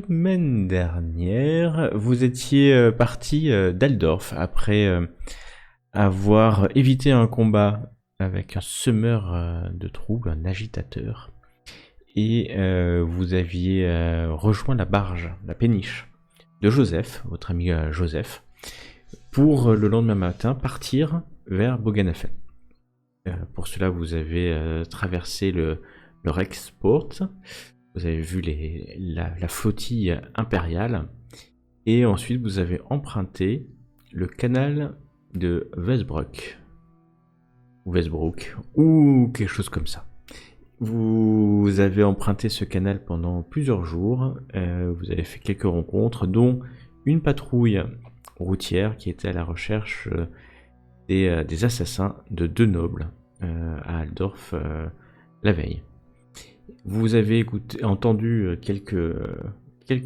semaine dernière, vous étiez parti d'Aldorf après avoir évité un combat avec un semeur de troubles, un agitateur, et vous aviez rejoint la barge, la péniche de Joseph, votre ami Joseph, pour le lendemain matin partir vers Boganafen. Pour cela, vous avez traversé le Rexport. Vous avez vu la flottille impériale, et ensuite vous avez emprunté le canal de Westbrook, ou quelque chose comme ça. Vous avez emprunté ce canal pendant plusieurs jours, vous avez fait quelques rencontres, dont une patrouille routière qui était à la recherche des assassins de 2 nobles à Aldorf la veille. Vous avez entendu quelques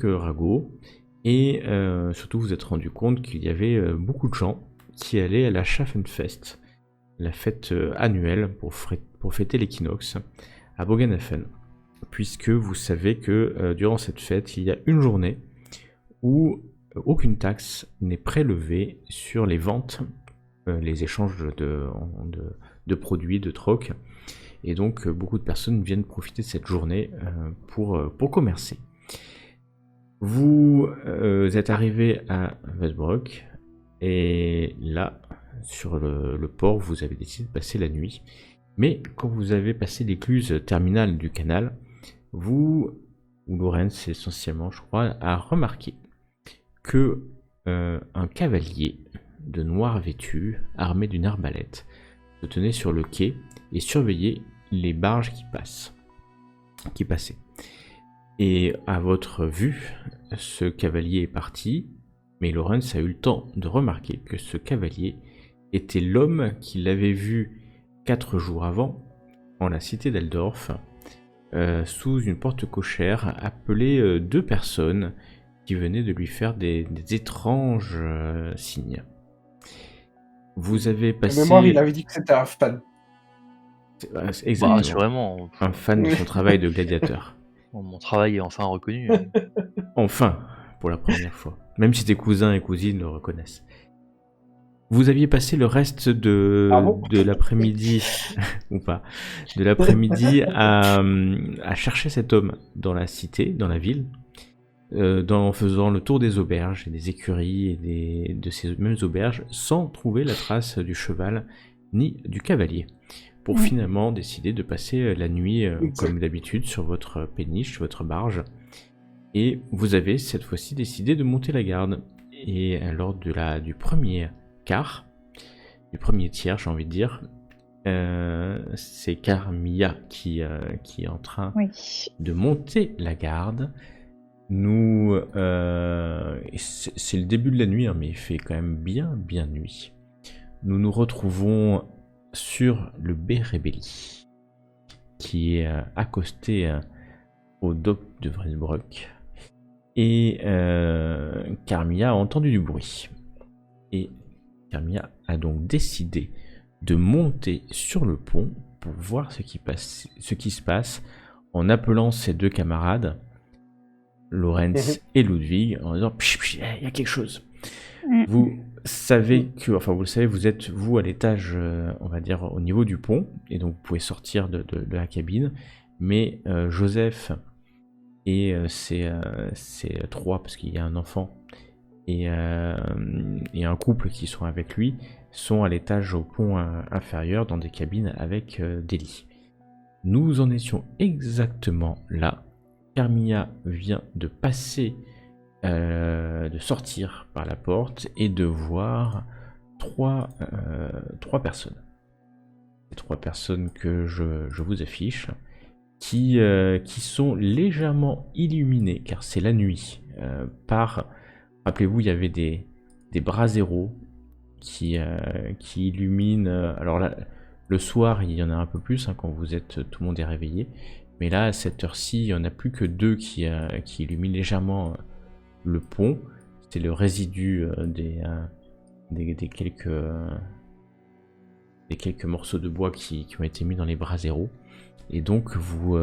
ragots, et surtout vous êtes rendu compte qu'il y avait beaucoup de gens qui allaient à la Schaffenfest, la fête annuelle pour fêter l'équinoxe à Boganafen, puisque vous savez que durant cette fête, il y a une journée où aucune taxe n'est prélevée sur les ventes, les échanges de produits, de troc. Et donc, beaucoup de personnes viennent profiter de cette journée pour commercer. Vous êtes arrivé à Westbrook, et là, sur le port, vous avez décidé de passer la nuit. Mais quand vous avez passé l'écluse terminale du canal, ou Lorenz essentiellement, je crois, a remarqué que un cavalier de noir vêtu, armé d'une arbalète, se tenait sur le quai et surveillait les barges qui passaient. Et à votre vue, ce cavalier est parti, mais Lorenz a eu le temps de remarquer que ce cavalier était l'homme qu'il avait vu 4 jours avant en la cité d'Aldorf, sous une porte cochère, appeler 2 personnes qui venaient de lui faire des étranges signes. Vous avez passé... De mémoire, il avait dit que c'était un fan. Exactement. Assurément. Un fan de son travail de gladiateur. Mon travail est enfin reconnu. Enfin, pour la première fois. Même si tes cousins et cousines le reconnaissent. Vous aviez passé le reste de l'après-midi, ou pas, de l'après-midi à chercher cet homme dans la cité, dans la ville, en faisant le tour des auberges et des écuries et de ces mêmes auberges, sans trouver la trace du cheval ni du cavalier, pour finalement décider de passer la nuit comme d'habitude sur votre péniche, sur votre barge. Et vous avez cette fois-ci décidé de monter la garde. Et lors du premier quart, du premier tiers, j'ai envie de dire, c'est Carmilla qui est en train de monter la garde. C'est le début de la nuit, hein, mais il fait quand même bien nuit. Nous nous retrouvons sur le Bérebelli, qui est accosté au dock de Westbrook, et Carmilla a entendu du bruit. Et Carmilla a donc décidé de monter sur le pont pour voir ce qui se passe, en appelant ses 2 camarades, Lorenz et Ludwig, en disant il y a quelque chose. Vous savez vous le savez, vous êtes vous à l'étage, on va dire au niveau du pont, et donc vous pouvez sortir de la cabine, mais Joseph et ses 3, parce qu'il y a un enfant et un couple qui sont avec lui, sont à l'étage au pont inférieur dans des cabines avec des lits. Nous en étions exactement là. Carmilla vient de passer, de sortir par la porte et de voir 3 personnes. Les 3 personnes que je vous affiche, qui sont légèrement illuminées, car c'est la nuit, rappelez-vous, il y avait des braseros qui illuminent. Alors là, le soir, il y en a un peu plus, hein, quand tout le monde est réveillé. Mais là, à cette heure-ci, il n'y en a plus que 2 qui illuminent légèrement le pont. C'est le résidu des quelques morceaux de bois qui ont été mis dans les braseros. Et donc vous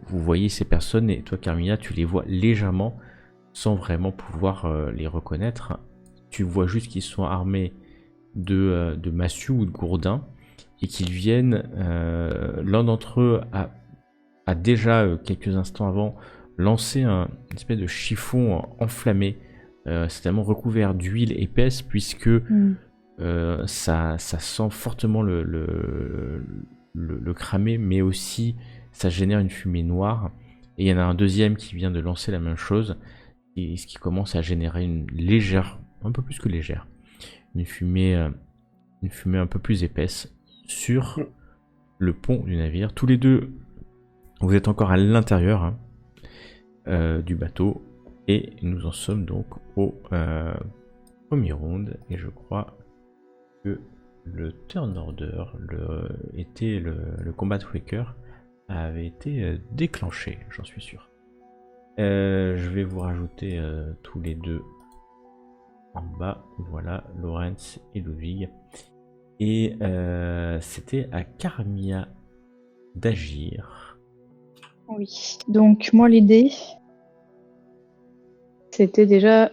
voyez ces personnes, et toi Carmilla, tu les vois légèrement sans vraiment pouvoir les reconnaître. Tu vois juste qu'ils sont armés de massues ou de gourdins, et qu'ils viennent, l'un d'entre eux a déjà, quelques instants avant, lancé une espèce de chiffon enflammé, certainement recouvert d'huile épaisse, puisque ça sent fortement le cramé, mais aussi ça génère une fumée noire. Et il y en a un deuxième qui vient de lancer la même chose, et ce qui commence à générer une légère, un peu plus que légère, une fumée un peu plus épaisse sur le pont du navire. Tous les deux, vous êtes encore à l'intérieur, du bateau, et nous en sommes donc au premier round, et je crois que le turn order, le combat waker avait été déclenché, j'en suis sûr. Je vais vous rajouter tous les deux en bas, voilà, Laurence et Ludwig. Et c'était à Carmilla d'agir. Oui, donc moi l'idée, c'était déjà,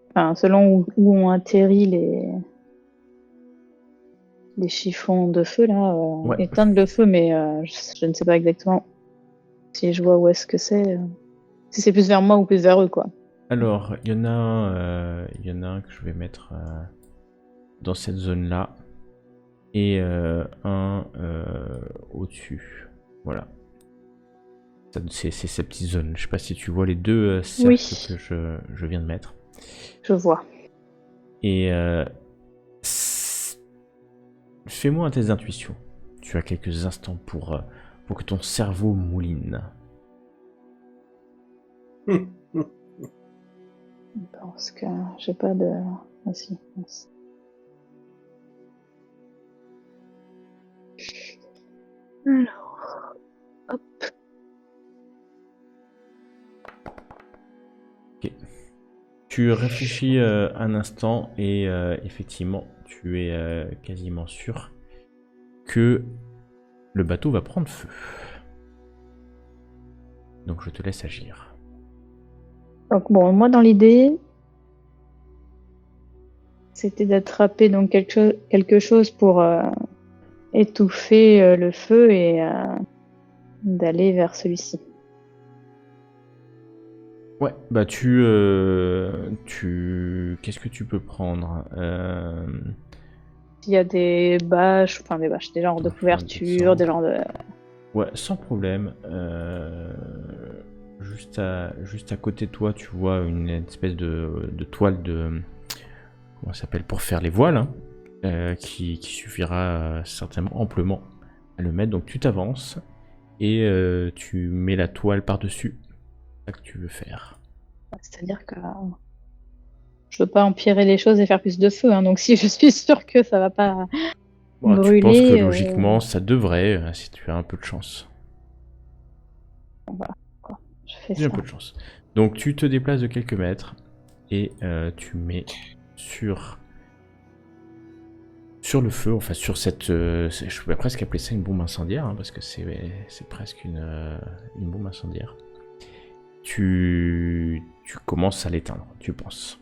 enfin, selon où ont atterri les chiffons de feu, là, Ouais. éteindre le feu, mais je ne sais pas exactement si je vois où est-ce que c'est, si c'est plus vers moi ou plus vers eux, quoi. Alors, il y en a un que je vais mettre dans cette zone-là, et un au-dessus. Voilà. C'est ces petites zones. Je sais pas si tu vois les deux cercles Oui. que je viens de mettre. Je vois. Et fais-moi un test d'intuition. Tu as quelques instants pour que ton cerveau mouline. Parce que j'ai pas de... Ah si, mince. Alors, hop. Ok. Tu réfléchis un instant, et effectivement, tu es quasiment sûr que le bateau va prendre feu. Donc je te laisse agir. Donc bon, moi dans l'idée, c'était d'attraper donc quelque chose pour étouffer le feu et d'aller vers celui-ci. Ouais, bah qu'est-ce que tu peux prendre? Il y a des bâches, des genres de Attends, fais un jet de couvertures, sang. des genres de... Ouais, sans problème. Juste à côté de toi, tu vois une espèce de toile de... Comment ça s'appelle? Pour faire les voiles, qui suffira certainement amplement à le mettre. Donc tu t'avances, et tu mets la toile par-dessus. C'est ça que tu veux faire. C'est-à-dire que je veux pas empirer les choses et faire plus de feu, hein, donc si je suis sûre que ça va pas Bon, tu brûler... penses que logiquement, ça devrait, si tu as un peu de chance. Voilà, quoi. Je fais J'ai un ça. peu de chance. Donc tu te déplaces de quelques mètres, et tu mets sur le feu, enfin sur cette... je pourrais presque appeler ça une bombe incendiaire, parce que c'est presque une bombe incendiaire. Tu commences à l'éteindre, tu penses.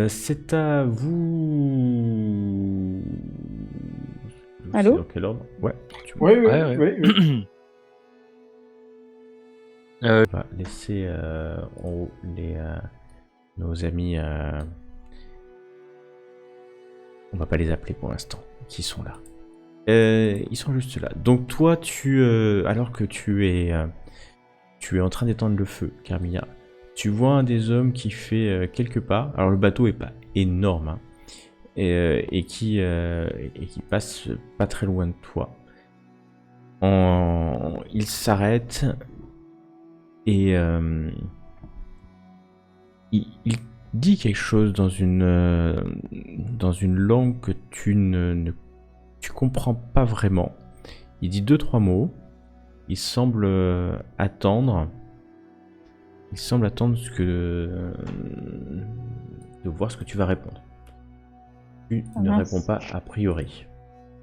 C'est à vous... Allô? Dans quel ordre? Ouais. Oui. On va laisser en haut nos amis... on va pas les appeler pour l'instant, qui sont là. Ils sont juste là. Donc toi, alors que tu es en train d'éteindre le feu, Carmilla, tu vois un des hommes qui fait quelques pas. Alors le bateau est pas énorme, et qui passe pas très loin de toi. Il s'arrête, et il dit quelque chose dans une langue que tu comprends pas vraiment. Il dit 2-3 mots. Il semble attendre. De voir ce que tu vas répondre. Tu ne réponds pas a priori.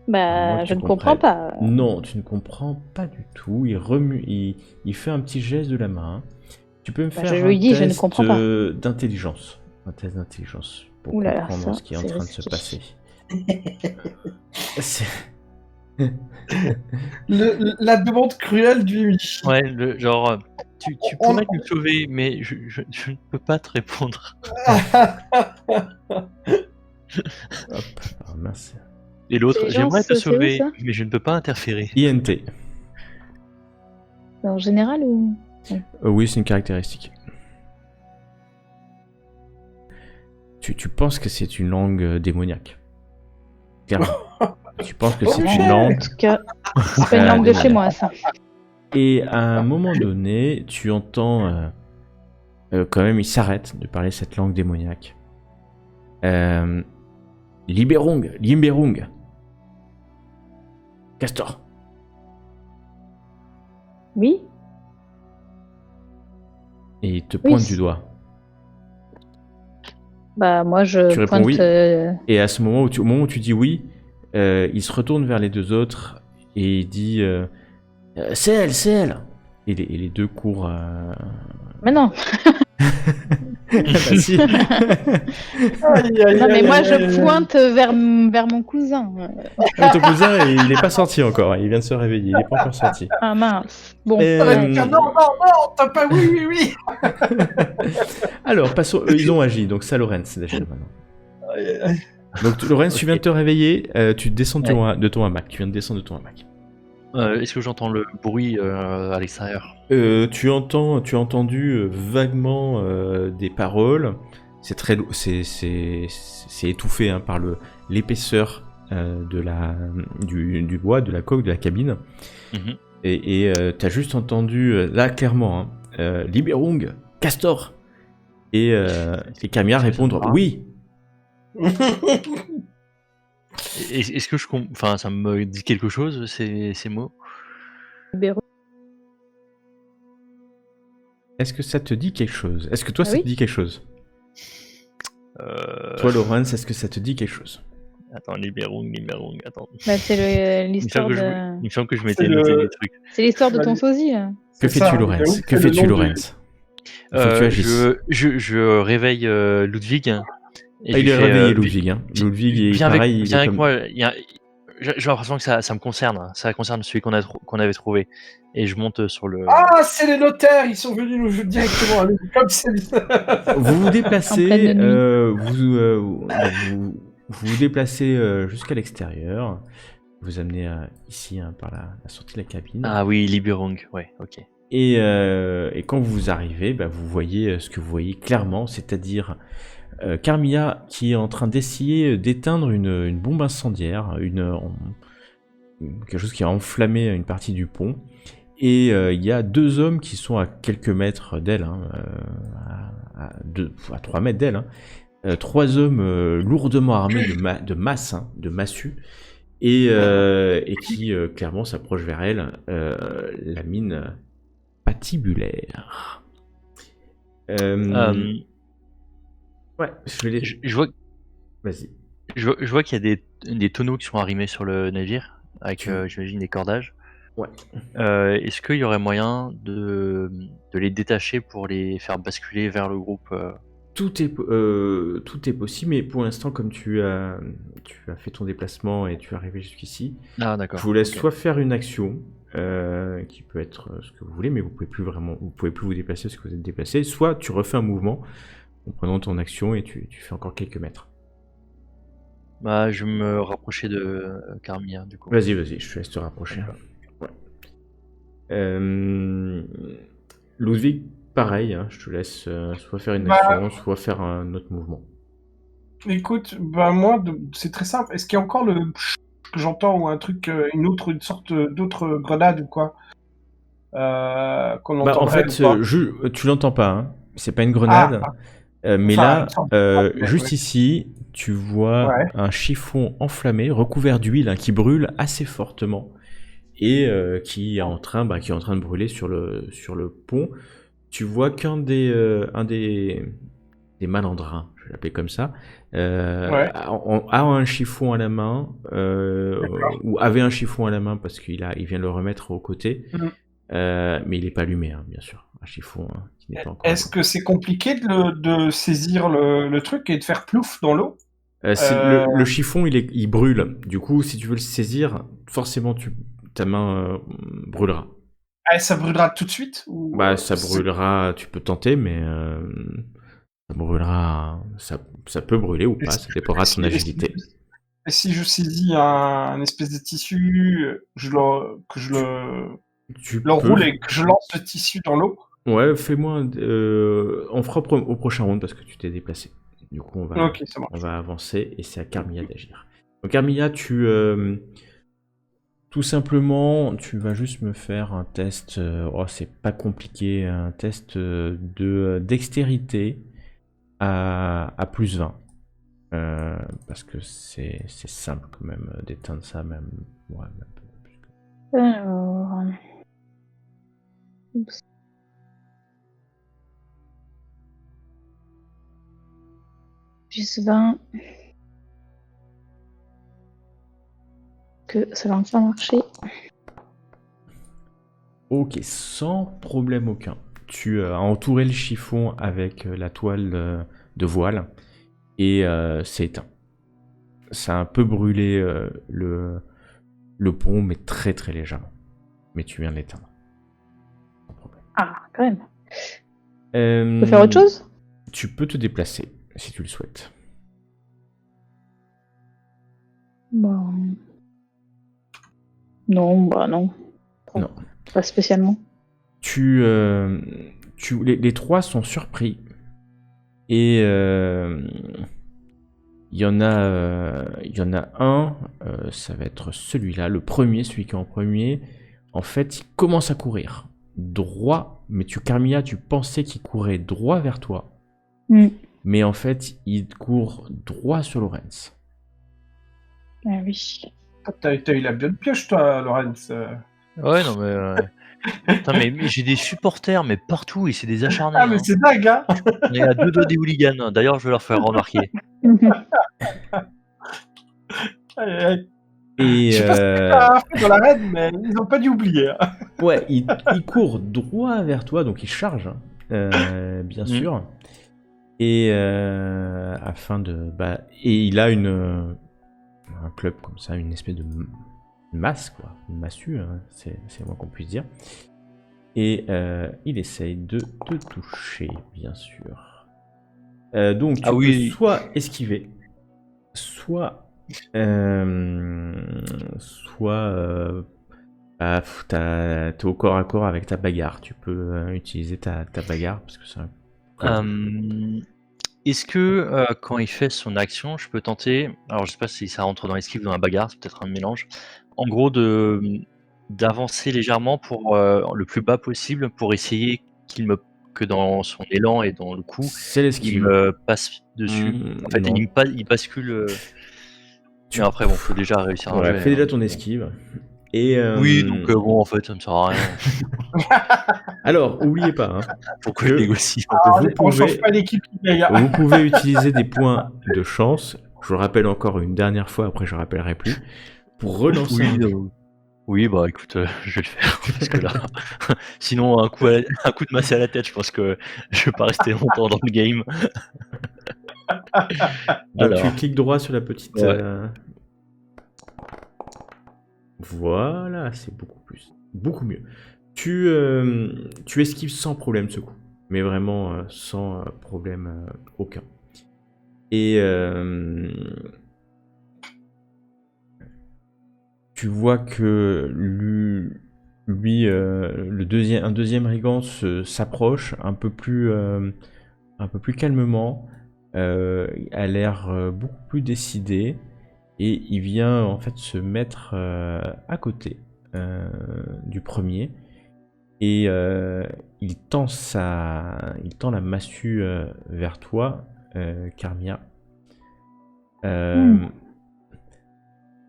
Bah, Moi, je tu ne comprends comprends. pas. Non, tu ne comprends pas du tout. Il remue, il fait un petit geste de la main. Tu peux me Bah, faire je un lui dis, je ne test comprends pas. d'intelligence. Un test d'intelligence pour Ouh là là, comprendre ça, ce qui est en c'est train de se risqué. passer. C'est- La demande cruelle du Mimi. Ouais, genre, tu On- pourrais nous sauver, mais je ne peux pas te répondre. Hop, ah, mince. Et l'autre, Intelligence, j'aimerais te c'est où, sauver, ça mais je ne peux pas interférer. INT. En général ou... Oui, c'est une caractéristique. Tu penses que c'est une langue démoniaque. Clairement. Tu penses que c'est une En langue. tout cas, c'est pas une langue de chez moi, ça. Et à un moment donné, tu entends quand même, il s'arrête de parler cette langue démoniaque. Limberung. Castor. Oui. Et il te pointe Oui. du doigt. Bah, moi, je Tu réponds pointe... oui. Et à ce moment au moment où tu dis oui, il se retourne vers les deux autres et il dit c'est elle. Et les deux courent. Mais non. Bah si. Non, mais moi, je pointe vers mon cousin. Ah, ton cousin, il n'est pas sorti encore. Il vient de se réveiller. Il n'est pas encore sorti. Ah mince. Bon. Non, t'as pas oui. Alors, passons. Ils ont agi. Donc ça, Lorenz, déjà maintenant. Donc Lorenz, tu viens de te réveiller. Tu descends de ton hamac. Tu viens de descendre de ton hamac. Est-ce que j'entends le bruit à l'extérieur? Tu as entendu vaguement des paroles. C'est étouffé hein, par l'épaisseur du bois, de la coque, de la cabine. Mhm. Et t'as juste entendu là clairement Liberung, Castor et Camilla répondre oui. Est-ce que enfin, ça me dit quelque chose, ces mots? Est-ce que ça te dit quelque chose? Est-ce que toi Ah ça oui te dit quelque chose? Toi Laurence, est-ce que ça te dit quelque chose? Attends, Liberung, attends. Bah, c'est Il me l'histoire semble de... il me semble que je m'étais C'est noté le- des trucs. C'est l'histoire de ton sosie, là. Que fais-tu Laurence? Que fais-tu Laurence? Il faut que tu agisses. Je réveille Ludwig. Et Ah, il je est fais, réveillé Ludwig. Hein. Ludwig est viens pareil. avec, il est avec comme- moi. J'ai l'impression que ça me concerne. Ça concerne celui qu'on avait trouvé. Et je monte sur le. Ah, c'est les notaires, ils sont venus nous directement avec comme c'est. Vous vous En déplacez, pleine vous déplacez jusqu'à l'extérieur. Vous amenez ici hein, par la sortie de la cabine. Ah oui, Liberung. Ouais, ok. Et quand vous arrivez, bah, vous voyez ce que vous voyez clairement, c'est-à-dire Carmilla qui est en train d'essayer d'éteindre une bombe incendiaire, quelque chose qui a enflammé une partie du pont. Et il y a deux hommes qui sont à quelques mètres d'elle, hein, à 3 mètres d'elle. Hein. Trois hommes lourdement armés de masse, hein, de massues, et qui clairement s'approchent vers elle, la mine patibulaire. Ouais, je vais les... Je vois, Vas-y. je vois qu'il y a des tonneaux qui sont arrimés sur le navire, avec, j'imagine, des cordages. Ouais. Est-ce qu'il y aurait moyen de les détacher pour les faire basculer vers le groupe Tout est possible, mais pour l'instant, comme tu as fait ton déplacement et tu es arrivé jusqu'ici, Ah, d'accord. je vous laisse Ok. soit faire une action, qui peut être ce que vous voulez, mais vous pouvez plus vous déplacer parce que vous êtes déplacé, soit tu refais un mouvement en prenant ton action et tu fais encore quelques mètres. Bah, je vais me rapprocher de Carmilla, du coup. Vas-y, je te laisse te rapprocher. Ouais. Ludwig, pareil, hein, je te laisse soit faire une action, soit faire un autre mouvement. Écoute, bah moi, c'est très simple. Est-ce qu'il y a encore le que j'entends ou un truc, une sorte d'autre grenade ou quoi qu'on Bah, en entendrait fait, ou pas tu l'entends pas, hein. C'est pas une grenade. Mais Enfin, là, il me semble. juste ici, tu vois Ouais. un chiffon enflammé, recouvert d'huile, hein, qui brûle assez fortement et qui est en train de brûler sur le pont. Tu vois un des des malandrins, je vais l'appeler comme ça, Ouais. a un chiffon à la main, ou avait un chiffon à la main parce il vient de le remettre aux côtés, Mhm. mais il n'est pas allumé, hein, bien sûr. Un chiffon qui n'est pas encore Est-ce que c'est compliqué de saisir le truc et de faire plouf dans l'eau? le chiffon, il brûle. Du coup, si tu veux le saisir, forcément, ta main brûlera. Ça brûlera tout de suite ou, Bah, ça brûlera, tu peux tenter, mais ça brûlera. Ça peut brûler ou pas, ça dépendra de ton agilité. Et si je saisis un espèce de tissu, que je Tu le peux. roule et que je lance le tissu dans l'eau? Ouais, fais-moi. On fera au prochain round parce que tu t'es déplacé. Du coup, Ok, ça marche. on va avancer et c'est à Carmilla d'agir. Donc, Carmilla, tout simplement, tu vas juste me faire un test. C'est pas compliqué, un test de dextérité à plus 20. Parce que c'est simple quand même d'éteindre ça, même. Ouais, même un peu plus que- Alors... Oups. Plus 20. Que ça va enfin marcher. Ok, sans problème aucun. Tu as entouré le chiffon avec la toile de voile et c'est éteint. Ça a un peu brûlé le pont, mais très très légèrement. Mais tu viens de l'éteindre. Sans problème. Ah, quand même. On peut faire autre chose? Tu peux te déplacer si tu le souhaites. Bon. Non, bah non. Non. Pas spécialement. Les trois sont surpris et il y en a un, ça va être celui-là, le premier, celui qui est en premier. En fait, il commence à courir droit, mais Carmilla, tu pensais qu'il courait droit vers toi, mais en fait, il court droit sur Lorenz. Ah oui. T'as eu la bonne pioche, toi, Lorenz. Ouais, non, mais. Putain, mais j'ai des supporters, mais partout, et c'est des acharnés. Ah, mais c'est dingue, hein. On est à 2 doigts des hooligans. D'ailleurs, je vais leur faire remarquer. Et je sais pas ce que t'as fait dans l'arène, mais ils ont pas dû oublier. ouais, il court droit vers toi, donc il charge, bien sûr. Et afin de, et il a un club comme ça, une espèce de masse, quoi, une massue, hein, c'est le moins qu'on puisse dire. Et il essaye de te toucher, bien sûr. Donc tu peux soit esquiver, soit t'es au corps à corps avec ta bagarre. Tu peux utiliser ta bagarre parce que c'est Est-ce que quand il fait son action, je peux tenter, alors je sais pas si ça rentre dans l'esquive ou dans la bagarre, c'est peut-être un mélange, en gros d'avancer légèrement pour le plus bas possible pour essayer que dans son élan et dans le coup, il me passe dessus. En fait, il bascule. Mais après, bon, faut déjà réussir un jet. Fais déjà ton esquive. Et oui, donc bon, en fait, ça me sert à rien. Alors, oubliez pas. Pourquoi je négocie? On change pas d'équipe. Vous pouvez utiliser des points de chance. Je le rappelle encore une dernière fois, après je ne rappellerai plus. Pour relancer. Oui, bah écoute, je vais le faire. Parce que là, sinon, un coup de masse à la tête, je pense que je vais pas rester longtemps dans le game. Donc tu cliques droit sur la petite. Ouais. Voilà, c'est beaucoup mieux. Tu esquives sans problème ce coup, mais vraiment sans problème aucun. Et tu vois que lui un deuxième brigand s'approche un peu plus calmement, a l'air beaucoup plus décidé. Et il vient en fait se mettre à côté du premier et il tend la massue vers toi, Carmilla.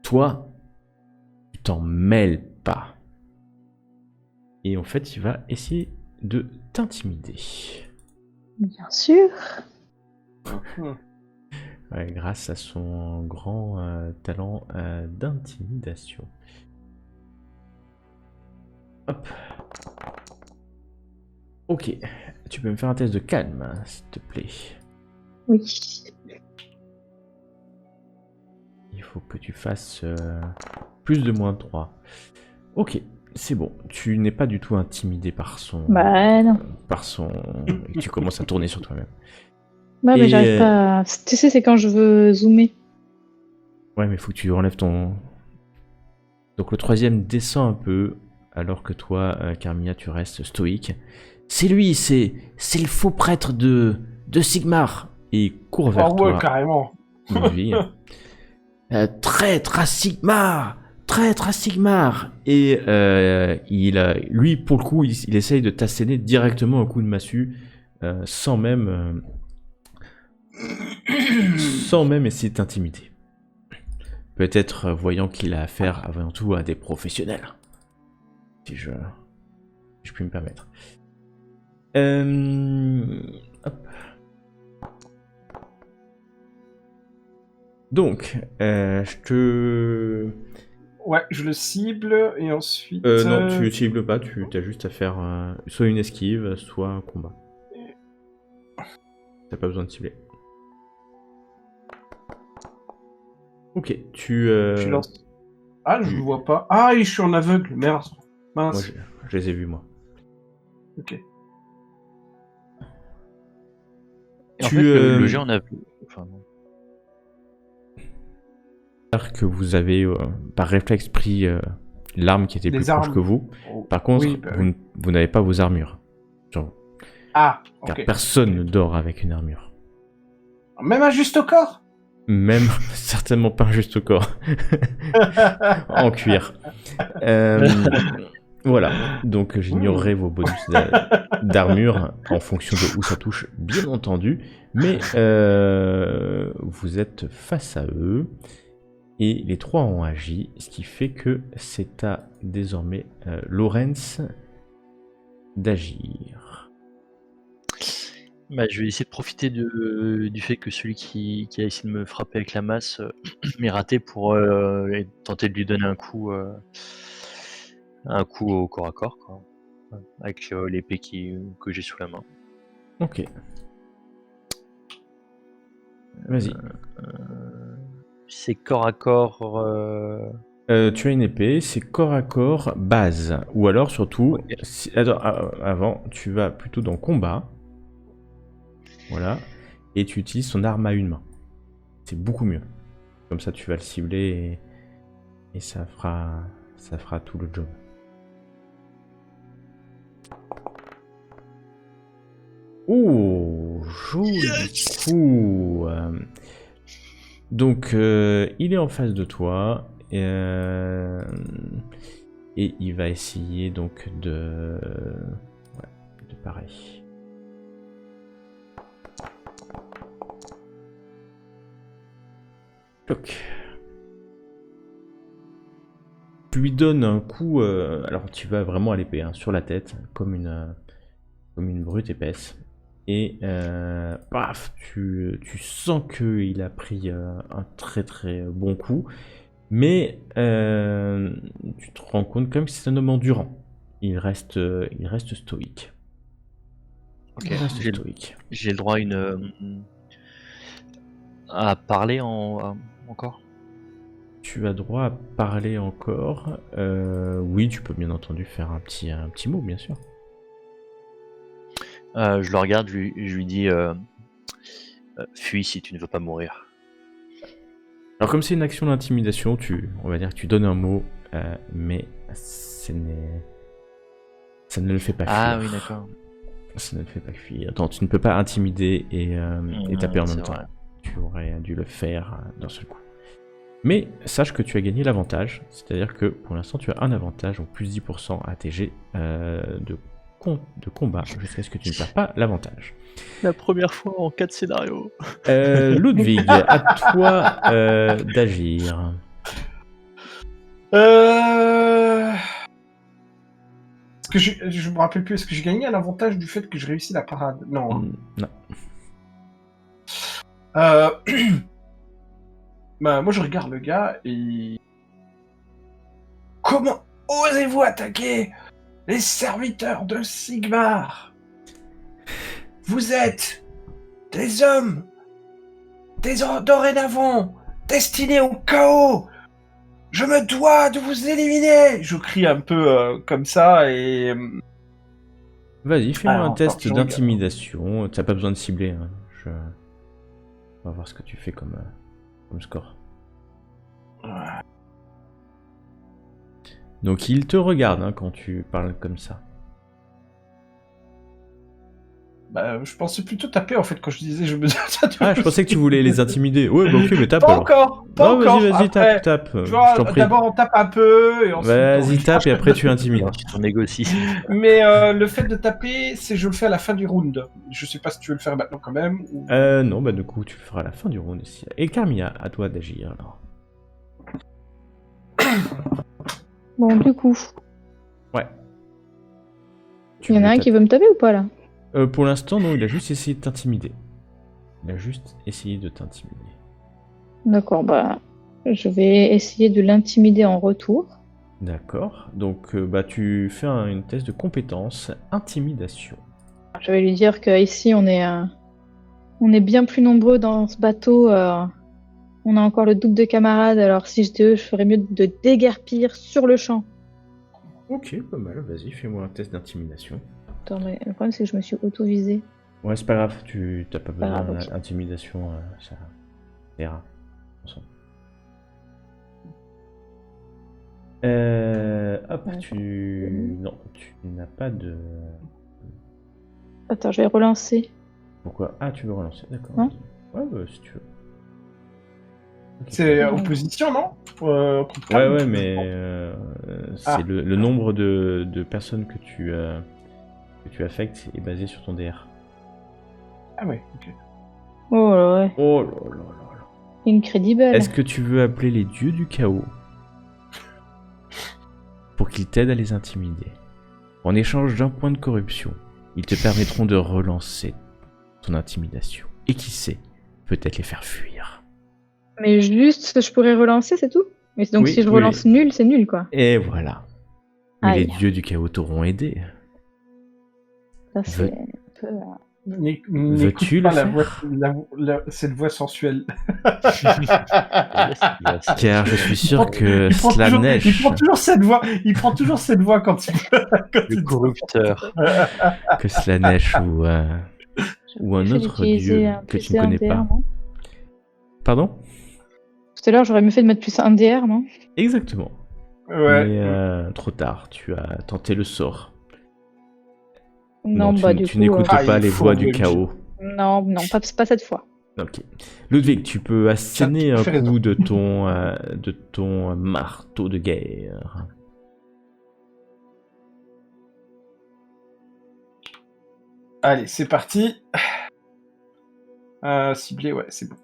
Toi, tu t'en mêles pas. Et en fait, il va essayer de t'intimider. Bien sûr. Hmm. Ouais, grâce à son grand talent d'intimidation. Hop. Ok, tu peux me faire un test de calme, s'il te plaît. Oui. Il faut que tu fasses plus de moins 3. Ok, c'est bon. Tu n'es pas du tout intimidé par son... Bah non. par son... et tu commences à tourner sur toi-même. Ouais, mais Et, j'arrive pas à... Tu sais, c'est quand je veux zoomer. Ouais, mais il faut que tu enlèves ton... Donc le troisième descend un peu, alors que toi, Carmilla, tu restes stoïque. C'est lui, c'est le faux prêtre de Sigmar. Et il court vers Ah ouais, toi, carrément. Ludwig. Traître à Sigmar! Traître à Sigmar! Et lui, pour le coup, il essaye de t'asséner directement un coup de massue, sans même essayer de t'intimider. Peut-être voyant qu'il a affaire avant tout à des professionnels. Si je puis me permettre. Hop. Donc, je te... Ouais, je le cible et ensuite. non, tu cibles pas, tu as juste à faire soit une esquive, soit un combat. T'as pas besoin de cibler. Ok, Je lance. Ah, je le vois pas. Ah, je suis en aveugle, merde. Moi, Mince. je les ai vus, moi. Ok. Et en fait, le jet en a... Enfin, non. Que vous avez, par réflexe, pris l'arme qui était Des plus proche armes. que vous. Oh. Par contre, Oui, bah vous n'avez pas vos armures. Genre, Ah, car ok. personne ne dort avec une armure. Même un juste au corps. Même certainement pas juste au corps. En cuir. Voilà, donc j'ignorerai vos bonus d'armure en fonction de où ça touche, bien entendu. Mais vous êtes face à eux. Et les trois ont agi, ce qui fait que c'est à désormais Lorenz d'agir. Bah, je vais essayer de profiter du fait que celui qui a essayé de me frapper avec la masse m'ait raté pour tenter de lui donner un coup au corps à corps, quoi. Avec l'épée que j'ai sous la main. Ok. Vas-y. C'est corps à corps. Tu as une épée, c'est corps à corps base. Ou alors surtout, Ok. avant, tu vas plutôt dans combat. Voilà. Et tu utilises ton arme à une main. C'est beaucoup mieux. Comme ça, tu vas le cibler et ça fera tout le job. Oh, joli coup. Donc, il est en face de toi. Et il va essayer donc de... Ouais, de pareil. Toc. Tu lui donnes un coup... alors, tu vas vraiment à l'épée, hein, sur la tête, comme une brute épaisse. Et paf, tu sens qu'il a pris un très très bon coup. Mais tu te rends compte quand même que c'est un homme endurant. Il reste stoïque. Ok, Il reste j'ai stoïque. le droit à parler encore. Tu as droit à parler encore. Oui, tu peux bien entendu faire un petit mot, bien sûr. Je le regarde, je lui dis fuis si tu ne veux pas mourir. Alors comme c'est une action d'intimidation, on va dire que tu donnes un mot, mais ça ne le fait pas fuir. Ah oui, d'accord. Ça ne le fait pas fuir. Attends, tu ne peux pas intimider et taper en même temps. Vrai. Tu aurais dû le faire d'un seul coup. Mais sache que tu as gagné l'avantage, c'est-à-dire que pour l'instant tu as un avantage, donc plus 10% à tes jets de combat, jusqu'à ce que tu ne perds pas l'avantage. La première fois en 4 scénarios. Ludwig, à toi d'agir. Est-ce que je me rappelle plus, est-ce que j'ai gagné un avantage du fait que je réussis la parade? Non. Non. Euh, Bah, moi, je regarde le gars et... Comment osez-vous attaquer les serviteurs de Sigmar? Vous êtes des hommes dorénavant destinés au chaos. Je me dois de vous éliminer. Je crie un peu comme ça et... Vas-y, fais-moi un Alors, test je regarde. d'intimidation. T'as pas besoin de cibler. Hein. On va voir ce que tu fais comme score. Donc il te regarde hein, quand tu parles comme ça. Bah, je pensais plutôt taper en fait quand je disais je me... Ah, je pensais que tu voulais les intimider. Ouais, bah ok, mais tape Pas alors. encore, pas Non, encore. vas-y, Après, tape. tu Je vois, t'en prie. d'abord on tape un peu et ensuite... Vas-y, tape et après tu intimides. On négocie. Mais le fait de taper, c'est je le fais à la fin du round. Je sais pas si tu veux le faire maintenant quand même. Ou... Non, bah du coup, tu le feras à la fin du round ici. Et Carmilla, à toi d'agir alors. Bon, du coup, Ouais. il y en a un qui veut me taper ou pas là? Pour l'instant, non, il a juste essayé de t'intimider. Il a juste essayé de t'intimider. D'accord, bah, je vais essayer de l'intimider en retour. D'accord. Donc, bah, tu fais une test de compétence intimidation. Je vais lui dire qu'ici, on est bien plus nombreux dans ce bateau. On a encore le double de camarades, alors si je ferais mieux de déguerpir sur le champ. Ok, pas mal. Vas-y, fais-moi un test d'intimidation. Attends, mais le problème, c'est que je me suis auto-visée. Ouais, c'est pas grave. Tu t'as pas besoin grave, ok. d'intimidation. Ça ira. Hop, Ouais. Non, tu n'as pas de... Attends, je vais relancer. Pourquoi? Ah, tu veux relancer, d'accord. Non. Ouais, bah, si tu veux. Ok. C'est opposition, non contre Cam, Ouais, tu mais c'est Ah. le nombre de personnes que tu affectes est basé sur ton DR. Ah ouais, ok. Oh là ouais, Oh là là là là. incredible. Est-ce que tu veux appeler les dieux du chaos pour qu'ils t'aident à les intimider? En échange d'un point de corruption, ils te permettront de relancer ton intimidation. Et qui sait, peut-être les faire fuir. Mais juste ce que je pourrais relancer, c'est tout? Mais donc Oui, si je oui. relance nul, c'est nul quoi. Et voilà. Mais Aïe. les dieux du chaos t'auront aidé. Ça c'est un peu... Veux-tu N'écoute le pas faire cette voix sensuelle. Car je suis sûr que il prend Slanesh, toujours cette voix. Il prend toujours cette voix quand il... Le corrupteur. que Slanesh ou un J'ai autre utilisé dieu un que plus tu ne connais un DR, pas. non Pardon? Tout à l'heure, j'aurais mieux fait de mettre plus un DR, non? Exactement. Ouais. Mais trop tard, tu as tenté le sort. Non, tu, bah du tu coup... n'écoutes Ah, pas il les faut voix du le- chaos. Non, pas cette fois. Ok. Ludwig, tu peux asséner un tu fais coup de ton marteau de guerre. Allez, c'est parti. Ciblé, ouais, c'est bon.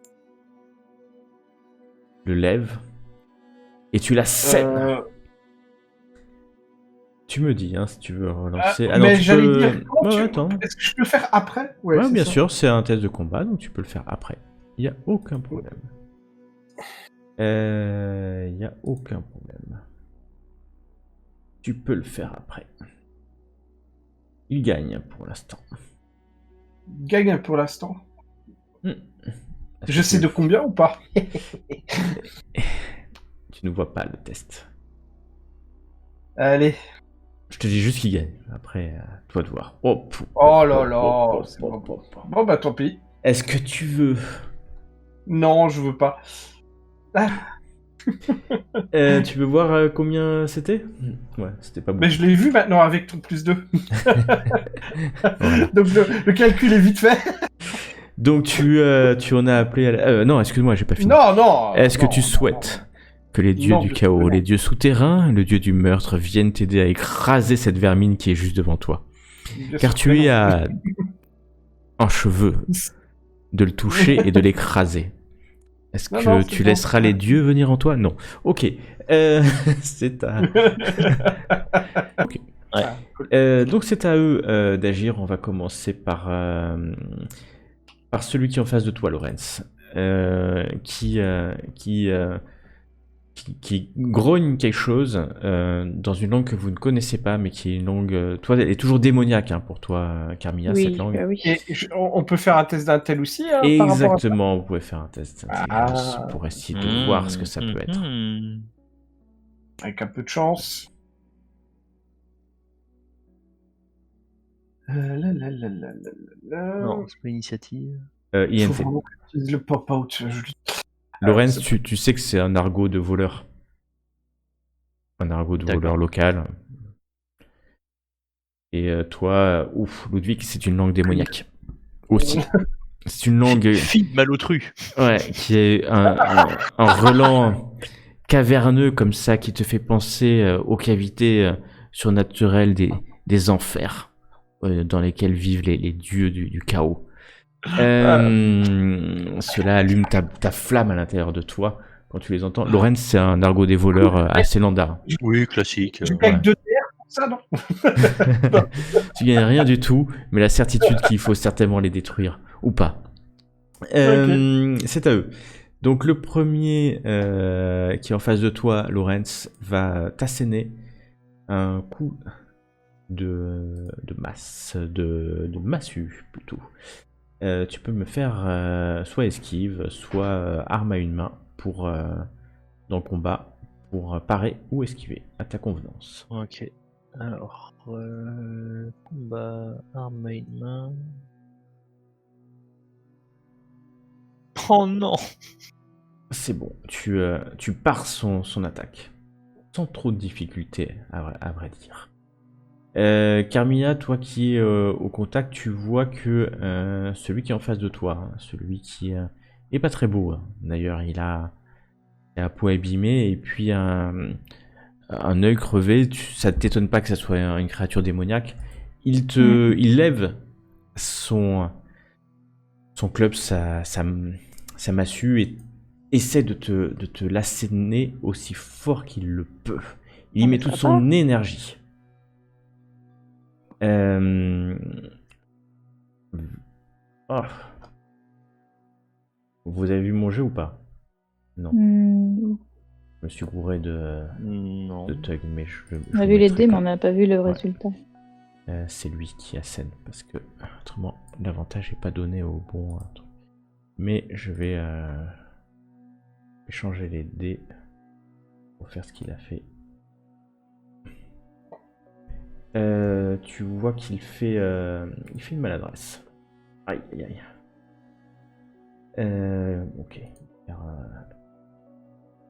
Le lève. Et tu la scènes. Tu me dis, hein, si tu veux relancer. Ah non, mais tu j'allais peux... dire, comment Ouais, tu- attends. est-ce que je peux le faire après? Ouais, c'est bien ça. sûr, c'est un test de combat, donc tu peux le faire après. Il n'y a aucun problème. Il n'y a aucun problème. Tu peux le faire après. Il gagne pour l'instant. Gagne pour l'instant. Est-ce Je que sais tu- de combien ou pas? Tu ne vois pas le test. Allez. Je te dis juste qu'il gagne. Après, toi de voir. Oh, pou- Oh là pou- là, pou- c'est pou- pas pou- bon. pou- Bon bah tant pis. Est-ce que tu veux... Non, je veux pas. Tu veux voir combien c'était? Ouais, c'était pas bon. Mais je l'ai vu maintenant avec ton plus 2. Voilà. Donc le calcul est vite fait. Donc tu en as appelé... non, excuse-moi, j'ai pas fini. Non. Est-ce que non, tu non, souhaites que les dieux Non, du bien sûr chaos, que non. les dieux souterrains, le dieu du meurtre viennent t'aider à écraser cette vermine qui est juste devant toi? Bien Car sûr tu que es non. à un cheveu de le toucher et de l'écraser. Est-ce Non, que non, c'est tu bon. laisseras les dieux venir en toi? Non. Ok. C'est à... Ok. Ah, cool. Donc c'est à eux d'agir. On va commencer par celui qui est en face de toi, Lorenz. qui grogne quelque chose dans une langue que vous ne connaissez pas, mais qui est une langue. Toi, elle est toujours démoniaque hein, pour toi, Carmilla, cette langue. Oui. Et on peut faire un test d'intel aussi hein, par rapport à ça. Exactement, vous pouvez faire un test d'intelligence pour essayer de voir ce que ça peut être. Avec un peu de chance. Non, c'est pas initiative. Faut INT. vraiment que j'utilise le pop-out. Lorenz, tu sais que c'est un argot de voleur. Un argot de D'accord. voleur local. Et toi, Ludwig, c'est une langue démoniaque. Aussi. C'est une langue Fille malotru. ouais, qui est un relent caverneux comme ça qui te fait penser aux cavités surnaturelles des enfers dans lesquels vivent les dieux du chaos. Cela allume ta flamme à l'intérieur de toi quand tu les entends. Lorenz, c'est un argot des voleurs assez lambda. Oui, classique. Je gagne 2 TR pour ça, non? Tu gagnes rien du tout, mais la certitude qu'il faut certainement les détruire, ou pas. C'est à eux. Donc le premier qui est en face de toi, Lorenz, va t'asséner un coup de massue plutôt. Tu peux me faire soit esquive, soit arme à une main pour dans le combat pour parer ou esquiver à ta convenance. Ok. Alors, combat, arme à une main. Oh non! C'est bon, tu pars son attaque sans trop de difficulté à vrai dire. Carmilla, toi qui es au contact, tu vois que celui qui est en face de toi, celui qui est pas très beau, hein. D'ailleurs il a la peau abîmée et puis un œil crevé, ça ne t'étonne pas que ça soit une créature démoniaque. Il lève son club, sa massue et essaie de te l'asséner aussi fort qu'il le peut. Il y met toute son énergie. Oh. Vous avez vu mon jeu ou pas? Non. Je me suis gouré de thug, mais on a vu les dés, mais on n'a pas vu le résultat. C'est lui qui assène, parce que autrement, l'avantage n'est pas donné au bon truc. Mais je vais changer les dés pour faire ce qu'il a fait. Tu vois qu'il fait une maladresse. Aïe aïe aïe. Ok.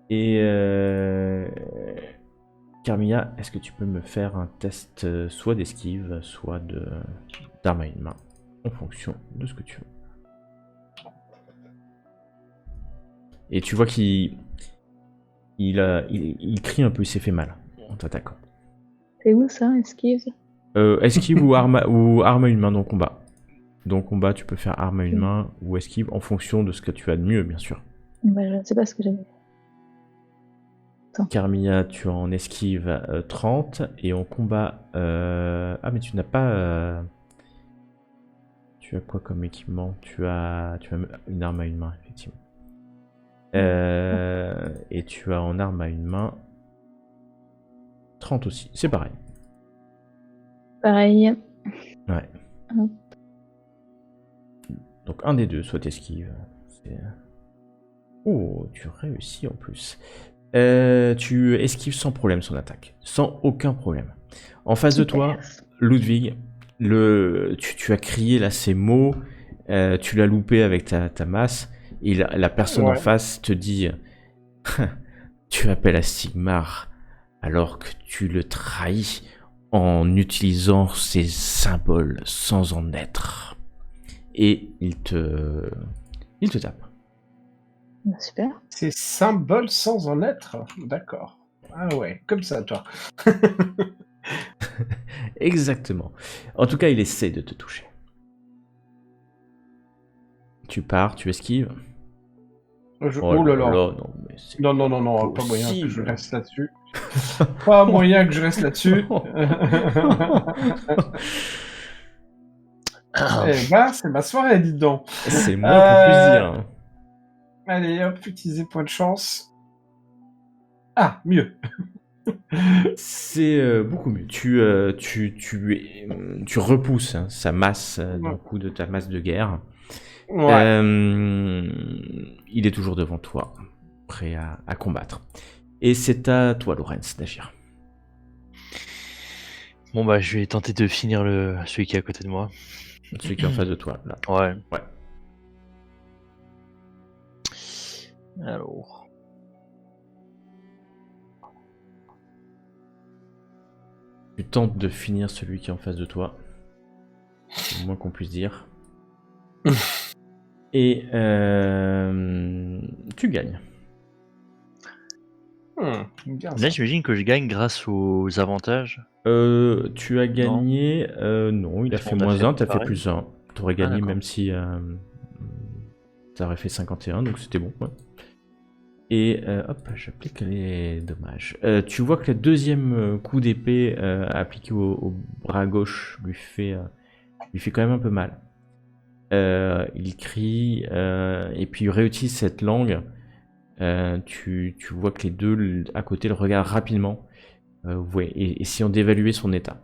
Et Carmilla, est-ce que tu peux me faire un test soit d'esquive, soit d'arme à une main, en fonction de ce que tu veux. Et tu vois qu'il crie un peu, il s'est fait mal en t'attaquant. C'est où ça, esquive? Esquive ou arme à une main dans le combat. Dans le combat, tu peux faire arme à une main ou esquive en fonction de ce que tu as de mieux, bien sûr. Bah, je ne sais pas ce que j'avais. Carmilla, tu as en esquive 30 et en combat... Ah, mais tu n'as pas... Tu as quoi comme équipement? Tu as une arme à une main, effectivement. Et tu as en arme à une main 30 aussi, c'est pareil. Pareil. Ouais. Donc un des deux, soit esquive. Oh, tu réussis en plus. Tu esquives sans problème son attaque. Sans aucun problème. En face de toi, Ludwig, tu as crié là ces mots, tu l'as loupé avec ta masse, et la personne en face te dit tu appelles à Sigmar alors que tu le trahis en utilisant ces symboles sans en être. Et il te tape. Super. Ces symboles sans en être? D'accord. Ah ouais, comme ça, toi. Exactement. En tout cas, il essaie de te toucher. Tu pars, tu esquives. Oh là là. Non, mais c'est non, pas moyen que je reste là-dessus. Pas moyen que je reste là-dessus. Eh ben, c'est ma soirée, dis donc. C'est moins qu'on puisse dire. Allez, hop, utiliser point de chance. Ah, mieux. C'est beaucoup mieux. Tu repousses hein, sa masse d'un coup de ta masse de guerre. Ouais. Il est toujours devant toi, prêt à combattre. Et c'est à toi, Lorenz, d'agir. Bon bah je vais tenter de finir celui qui est à côté de moi. Celui qui est en face de toi, là. Ouais. Ouais. Alors. Tu tentes de finir celui qui est en face de toi. C'est le moins qu'on puisse dire. Et tu gagnes. Bien, Là ça. j'imagine que je gagne grâce aux avantages. Tu as gagné. Non, il a Parce fait qu'on a moins fait 1, t'as fait pareil. plus 1. T'aurais gagné d'accord. même si t'aurais fait 51, donc c'était bon. Ouais. Et hop, j'applique les dommages. Tu vois que le deuxième coup d'épée appliqué au bras gauche lui fait quand même un peu mal. Il crie et puis il réutilise cette langue. Tu vois que les deux à côté le regardent rapidement. Ouais, et essayant d'évaluer son état.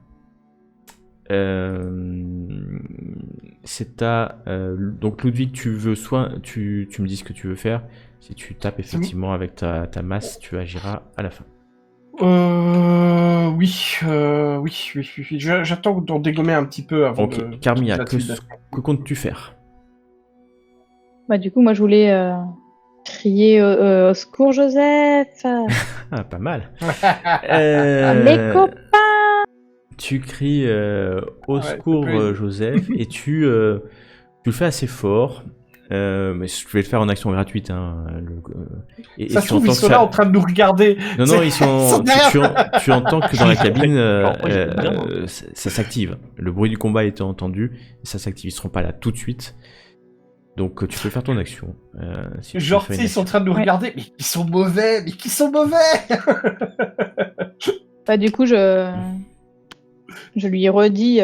C'est à donc Ludwig, tu veux soit tu me dis ce que tu veux faire. Si tu tapes effectivement avec ta masse, tu agiras à la fin. Oui. J'attends d'en dégommer un petit peu avant de... Ok, Carmilla, que comptes-tu faire? Bah, du coup, moi, je voulais crier au secours, Joseph. Ah, pas mal. Les copains. Tu cries au Ouais, secours, ça peut aider. Joseph, et tu le fais assez fort. Mais je vais le faire en action gratuite. Hein, et Ça se tu trouve, ils entends sont que là en train de nous regarder. Non, non, ils sont. Tu entends que dans la cabine, Alors, moi, j'aime bien, ça s'active. Le bruit du combat étant entendu, ça s'active. Ils seront pas là tout de suite. Donc tu peux faire ton action. Si tu veux Genre, faire tu une sais, ils sont en action. train de nous Ouais. regarder. Mais ils sont mauvais. Mais qui sont mauvais. Bah, du coup, je lui redis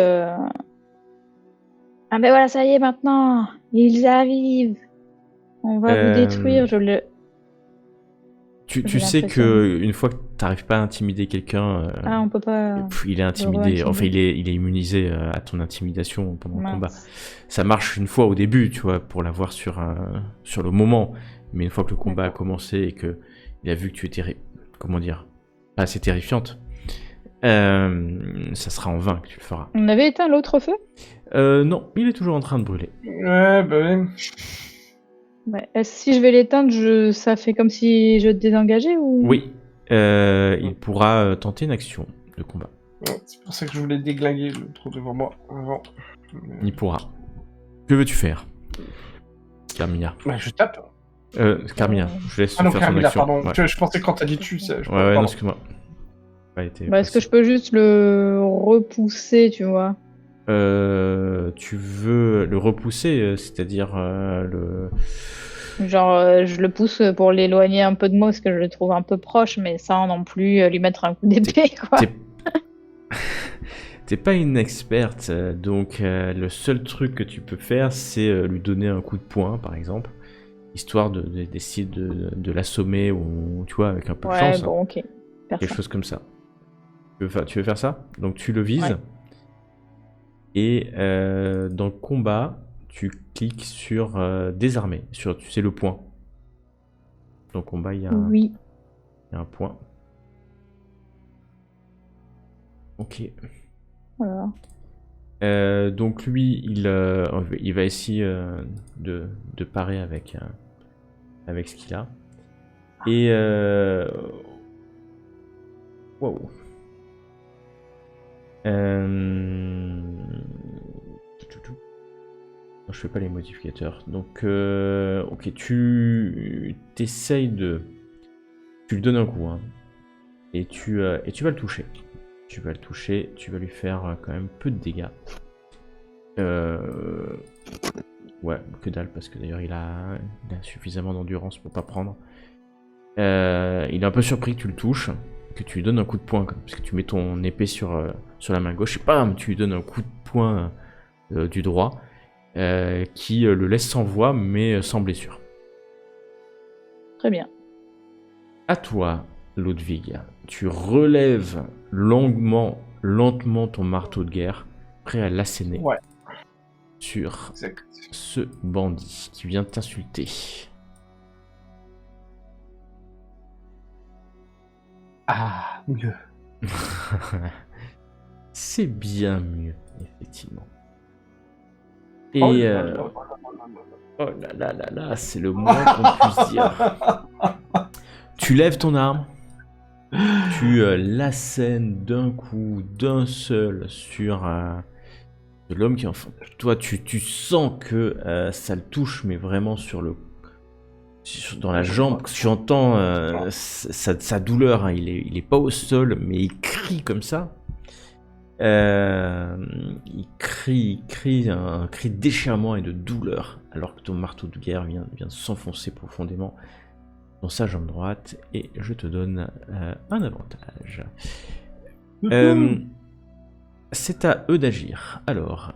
ah ben voilà, ça y est maintenant, ils arrivent. On va vous détruire. Tu J'ai sais l'impression. que une fois que t'arrives pas à intimider quelqu'un, Ah, on peut pas. il est intimidé. re-intimider. Enfin, il est immunisé à ton intimidation pendant le Mince. combat. Ça marche une fois au début, tu vois, pour l'avoir sur le moment. Mais une fois que le combat a D'accord. commencé et que il a vu que tu étais, comment dire, pas assez terrifiante, ça sera en vain que tu le feras. On avait éteint l'autre feu? Non, il est toujours en train de brûler. Ouais, bah ouais. Ouais. Si je vais l'éteindre, ça fait comme si je désengageais ou? Oui, il pourra tenter une action de combat. Ouais, c'est pour ça que je voulais déglinguer le trou devant moi avant. Il pourra. Que veux-tu faire, Carmilla? Bah, je tape. Carmilla, je laisse Ah non, faire son Carmilla, action. pardon. Ouais, Je pensais que quand t'as dit tu, ça. ouais, Pardon. non, excuse-moi. Bah, est-ce que je peux juste le repousser, tu vois? Tu veux le repousser, c'est-à-dire le... Genre, je le pousse pour l'éloigner un peu de moi parce que je le trouve un peu proche, mais sans non plus lui mettre un coup d'épée, quoi. T'es pas une experte, donc le seul truc que tu peux faire, c'est lui donner un coup de poing, par exemple, histoire d'essayer de l'assommer, ou tu vois, avec un peu de Ouais, chance, bon, ok. Faire quelque ça. chose comme ça. Tu veux faire ça? Donc tu le vises, Ouais. et dans le combat, tu cliques sur désarmer, sur, tu sais, le point. Dans le combat, il y a Oui. un point. Ok. Voilà. Donc lui, il va essayer de parer avec ce qu'il a. Et wow. Non, je fais pas les modificateurs. Donc ok, tu t'essayes de, tu lui donnes un coup, hein, et tu vas le toucher. Tu vas le toucher, tu vas lui faire quand même peu de dégâts. Ouais, que dalle, parce que d'ailleurs il a suffisamment d'endurance pour pas prendre. Il est un peu surpris que tu le touches, que tu lui donnes un coup de poing, parce que tu mets ton épée sur la main gauche, et bam, tu lui donnes un coup de poing du droit, qui le laisse sans voix, mais sans blessure. Très bien. À toi, Ludwig. Tu relèves lentement ton marteau de guerre, prêt à l'asséner Ouais, sur exact. ce bandit qui vient t'insulter. Ah, mieux. C'est bien mieux, effectivement. Oh Et là là là oh là là là là, c'est le moins qu'on puisse dire. Tu lèves ton arme, tu l'assènes d'un coup, d'un seul sur l'homme qui est enfant. Toi, tu sens que ça le touche, mais vraiment dans la jambe. Tu entends sa douleur. Hein. Il est pas au sol, mais il crie comme ça. Il crie un cri de déchirement et de douleur, alors que ton marteau de guerre vient de s'enfoncer profondément dans sa jambe droite, et je te donne un avantage. C'est à eux d'agir. Alors,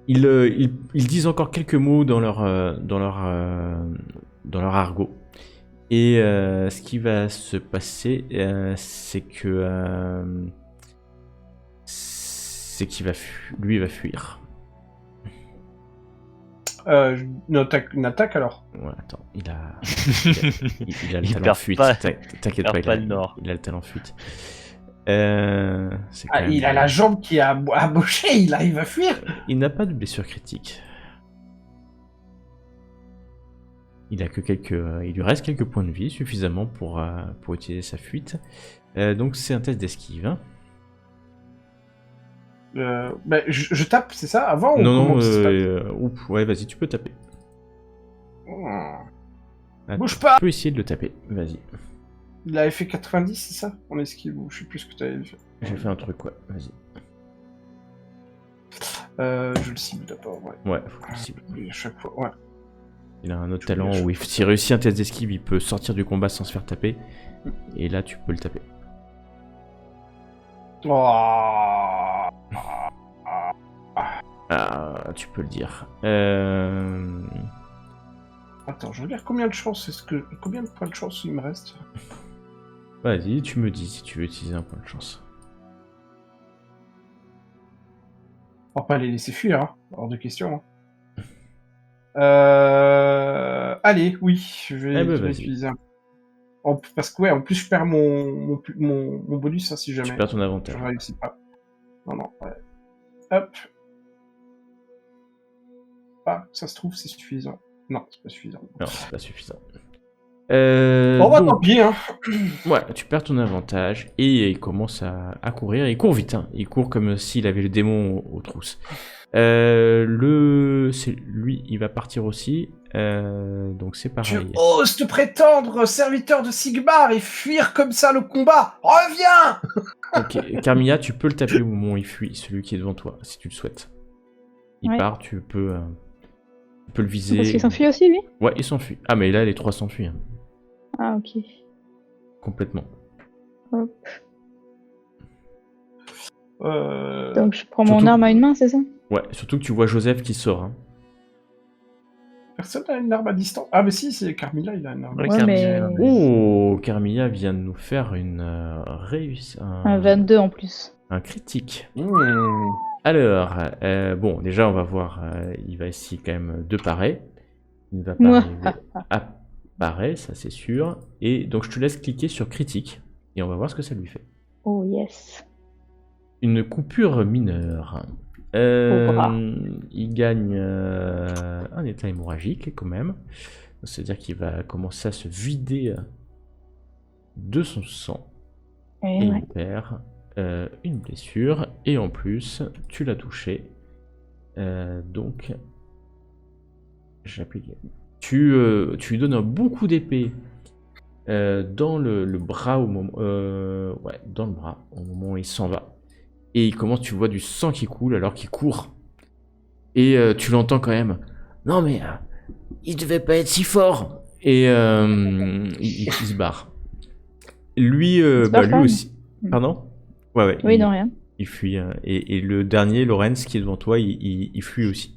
ils disent encore quelques mots dans leur argot. Et ce qui va se passer, c'est que lui va fuir. Une attaque alors. Ouais, attends, il a le Il talent perd fuite. pas- T'inquiète perd pas, pas le nord. il a le talent fuite. C'est quand même- Il a la jambe qui a aboché, il va fuir. Il n'a pas de blessure critique. Il lui reste quelques points de vie, suffisamment pour utiliser sa fuite. Donc c'est un test d'esquive. Hein. Je tape, c'est ça, avant ou Non, comment ça se passe ouais, vas-y, tu peux taper. Attends, Bouge pas. Tu peux essayer de le taper, vas-y. Il avait fait 90, c'est ça? En esquive, ou je sais plus ce que tu avais fait. J'ai fait un truc, ouais, vas-y. Je le cible d'abord, ouais. Ouais, faut que tu le cibles. Oui, à chaque fois, ouais. Il a un autre talent où s'il réussit un test d'esquive, il peut sortir du combat sans se faire taper. Et là, tu peux le taper. Oh. Ah, tu peux le dire. Attends, je regarde combien de chances combien de points de chance il me reste? Vas-y, tu me dis si tu veux utiliser un point de chance. On va pas les laisser fuir, hein. Hors de question. Hein. Allez, oui, je vais utiliser un. Parce que ouais, en plus je perds mon bonus hein, si jamais. Tu perds ton avantage. Je réussis pas. Non, ouais. Hop. Ah, ça se trouve, c'est suffisant. Non, c'est pas suffisant. Non, c'est pas suffisant. Bon, bah donc, tant pis, hein. Ouais, tu perds ton avantage et il commence à courir. Il court vite, hein. Il court comme s'il avait le démon aux trousses. Lui, il va partir aussi. Donc c'est Tu pareil. oses te prétendre serviteur de Sigmar et fuir comme ça le combat. Reviens. Ok, Carmilla, tu peux le taper au moment où il fuit, celui qui est devant toi, si tu le souhaites. Il Ouais. part, tu peux le viser. Parce qu'il s'enfuit aussi, lui? Ouais, il s'enfuit. Ah, mais là, les trois s'enfuient. Hein. Ah, ok. Complètement. Hop. Euh... Donc je prends Surtout- mon arme à une main, c'est ça? Ouais, surtout que tu vois Joseph qui sort. Hein. Personne n'a une arme à distance. Ah, mais si, c'est Carmilla, il a une arme. Ouais, Ouais, Carmilla, mais- Oh, Carmilla vient de nous faire une réussite. Un 22 en plus. Un critique. Mmh. Alors, bon, déjà, on va voir. Il va essayer quand même de parer. Il ne va pas Mouah. arriver à parer, ça c'est sûr. Et donc, je te laisse cliquer sur critique. Et on va voir ce que ça lui fait. Oh yes. Une coupure mineure. Au bras. Il gagne un état hémorragique quand même. C'est-à-dire qu'il va commencer à se vider de son sang. Et Et ouais. il perd une blessure. Et en plus, tu l'as touché. Donc, j'applique. Tu lui donnes un bon coup d'épée dans le bras au moment. Ouais, dans le bras au moment où il s'en va. Et il commence, tu vois du sang qui coule alors qu'il court. Et tu l'entends quand même. Non mais il devait pas être si fort. Et il se barre. Lui, se barre lui quand même. aussi. Pardon? Ouais. Oui, non, rien. Il fuit. Et le dernier, Lorenz, qui est devant toi, il fuit aussi.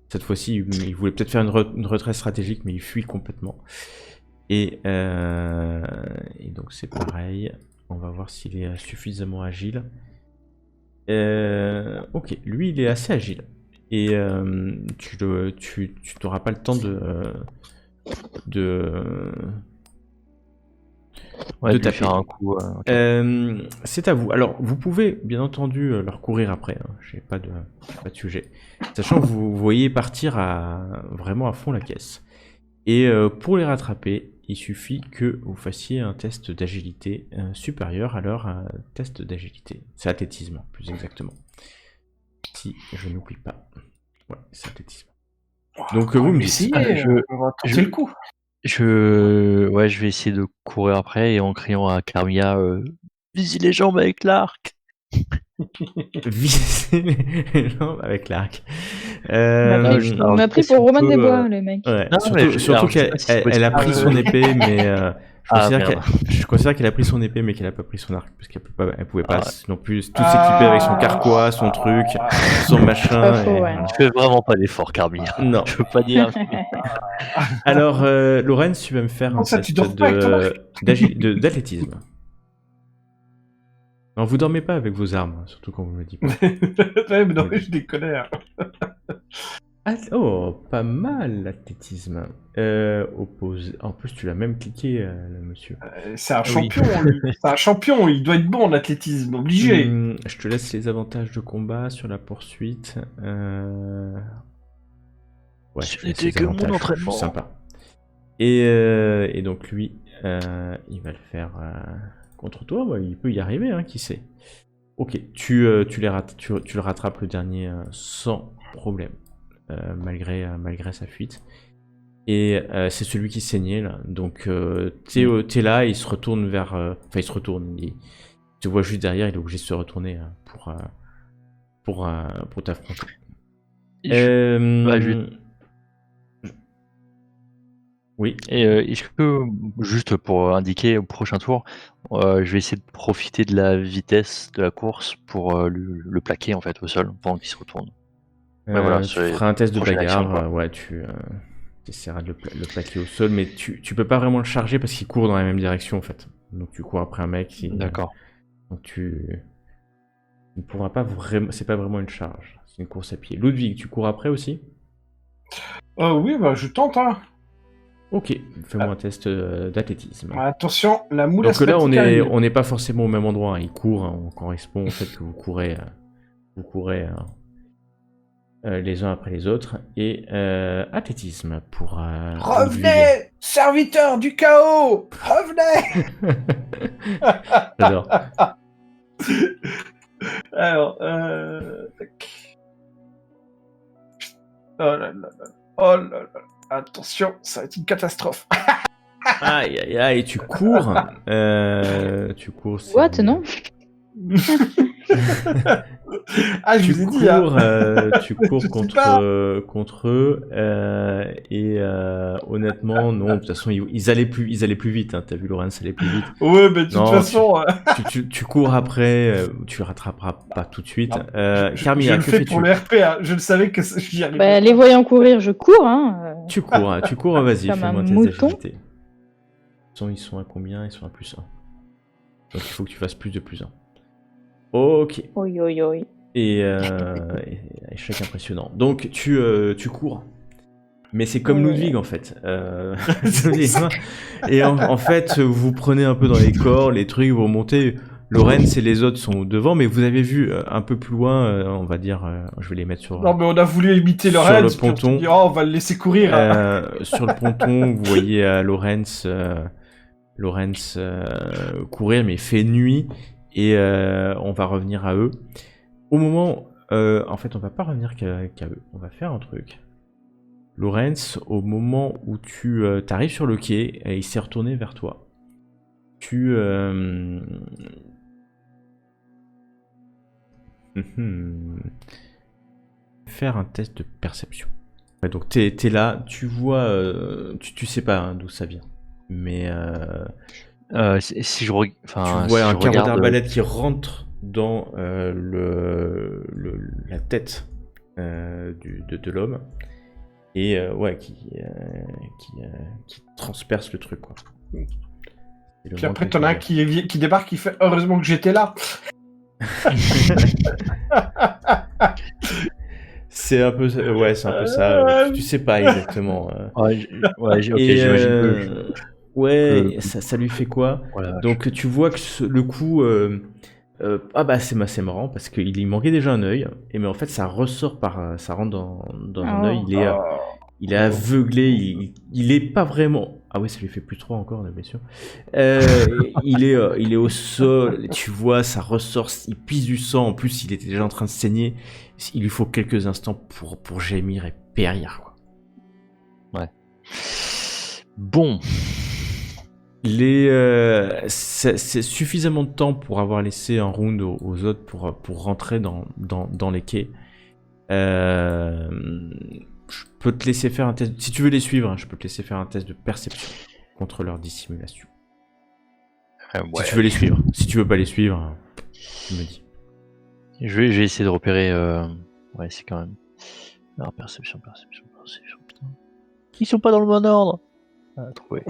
Cette fois-ci, il voulait peut-être faire une retraite stratégique, mais il fuit complètement. Et donc c'est pareil. On va voir s'il est suffisamment agile. Ok, lui il est assez agile. Et tu n'auras pas le temps Ouais, de lui taper. faire un coup. Ok. C'est à vous. Alors, vous pouvez bien entendu leur courir après. Hein. J'ai pas de sujet. Sachant que vous voyez partir vraiment à fond la caisse. Et pour les rattraper, il suffit que vous fassiez un test d'agilité supérieur à leur test d'agilité. C'est athlétisme, plus exactement. Si je n'oublie pas. Ouais, c'est athlétisme. Donc vous me dites. On va tenter le coup. Je vais essayer de courir après et en criant à Carmilla, vise les jambes avec l'arc. Viser les jambes avec l'arc. On m'a pris pour Romain des Bois, le mec. Ouais, Non, surtout qu'elle a pris son épée, mais je considère qu'elle a pris son épée, mais qu'elle a pas pris son arc, parce qu'elle pouvait pas non plus tout s'équiper avec son carquois, son truc, son machin. Je fais vraiment pas d'effort, Carmilla. Non. Je peux pas dire. Alors, Lorenz, tu vas me faire un test d'athlétisme. Non, vous dormez pas avec vos armes, surtout quand vous me le dites pas. Ouais, mais non, je déconne. Oh, pas mal l'athlétisme. Opposé. En plus, tu l'as même cliqué, le monsieur. C'est un champion, lui. C'est un champion, il doit être bon en athlétisme, obligé. Je te laisse les avantages de combat sur la poursuite. Ouais, C'était que mon entraînement. Sympa. Et donc lui, il va le faire contre toi. Ouais, il peut y arriver, hein, qui sait. Ok, tu le rattrapes le dernier sans problème. Malgré sa fuite. Et c'est celui qui saignait là. Donc t'es là, il se retourne vers. Enfin, il se retourne. Il te voit juste derrière, il est obligé de se retourner pour t'affronter. Oui. Et est-ce que, juste pour indiquer au prochain tour, je vais essayer de profiter de la vitesse de la course pour le plaquer en fait au sol pendant qu'il se retourne. Voilà, tu feras un test de bagarre, ouais, tu essaieras de le plaquer au sol, mais tu peux pas vraiment le charger parce qu'il court dans la même direction en fait. Donc tu cours après un mec. D'accord. Donc tu ne pourras pas vraiment. C'est pas vraiment une charge, c'est une course à pied. Ludwig, tu cours après aussi ? Oui, bah je tente, hein. Ok, fais-moi un test d'athlétisme. Attention, la moule Donc là, on n'est pas forcément au même endroit. Il court, hein, on correspond au fait que vous courez les uns après les autres. Et athlétisme pour... Revenez, serviteur du chaos. Revenez. J'adore. Alors, oh là là. Oh là là. Attention, ça va être une catastrophe. Aïe aïe aïe, tu cours. Tu cours. What, non? Ah, je vous ai dit, hein. Tu cours contre eux. Et honnêtement, non. De toute façon, ils allaient plus vite. Hein. T'as vu, Lorenz allait plus vite. Ouais, mais de toute façon. Tu cours après. Tu le rattraperas pas tout de suite. Carmilla, que fais-tu ? Je le fais pour le RP. Hein. Je le savais que j'y arrivais. Bah, les voyant courir, je cours. Hein. Tu cours. Vas-y, fais-moi un test d'agilité. Ils sont à combien ? Ils sont à +1. Donc il faut que tu fasses plus de +1. Ok. Oi. Et échec impressionnant. Donc tu cours. Mais c'est comme Ludwig en fait. Et en fait, vous prenez un peu dans les corps, les trucs, vous remontez. Lorenz et les autres sont devant, mais vous avez vu un peu plus loin, on va dire, je vais les mettre sur... Non, mais on a voulu imiter Lorenz, sur le ponton. On va le laisser courir. Sur le ponton, vous voyez Lorenz courir, mais il fait nuit, et on va revenir à eux. Au moment... en fait, on va pas revenir qu'à eux, on va faire un truc. Lorenz, au moment où tu arrives sur le quai, et il s'est retourné vers toi. Faire un test de perception. Ouais, donc t'es là, tu vois, tu sais pas hein, d'où ça vient, mais si je tu vois un carreau d'arbalète qui rentre dans la tête de l'homme et qui transperce le truc, quoi. Puis après, t'en as un qui débarque, qui fait « Heureusement que j'étais là !» C'est un peu ça. Tu sais pas exactement. J'imagine. Ça lui fait quoi? Voilà, donc tu vois que le coup, c'est marrant parce qu'il manquait déjà un œil, mais en fait ça ressort ça rentre dans un œil. Il est aveuglé. Il est pas vraiment. Ah ouais, ça lui fait plus 3 encore, bien sûr. il est au sol. Tu vois, ça ressort. Il pisse du sang. En plus, il était déjà en train de saigner. Il lui faut quelques instants pour gémir et périr, quoi. Ouais. Bon. C'est suffisamment de temps pour avoir laissé un round aux autres pour rentrer dans les quais. Je peux te laisser faire un test. Si tu veux les suivre, hein, je peux te laisser faire un test de perception contre leur dissimulation. Si tu veux les suivre. Si tu veux pas les suivre, tu me dis. Je vais essayer de repérer. Ouais, c'est quand même. Alors, perception, putain. Ils sont pas dans le bon ordre. Ah, trouvé.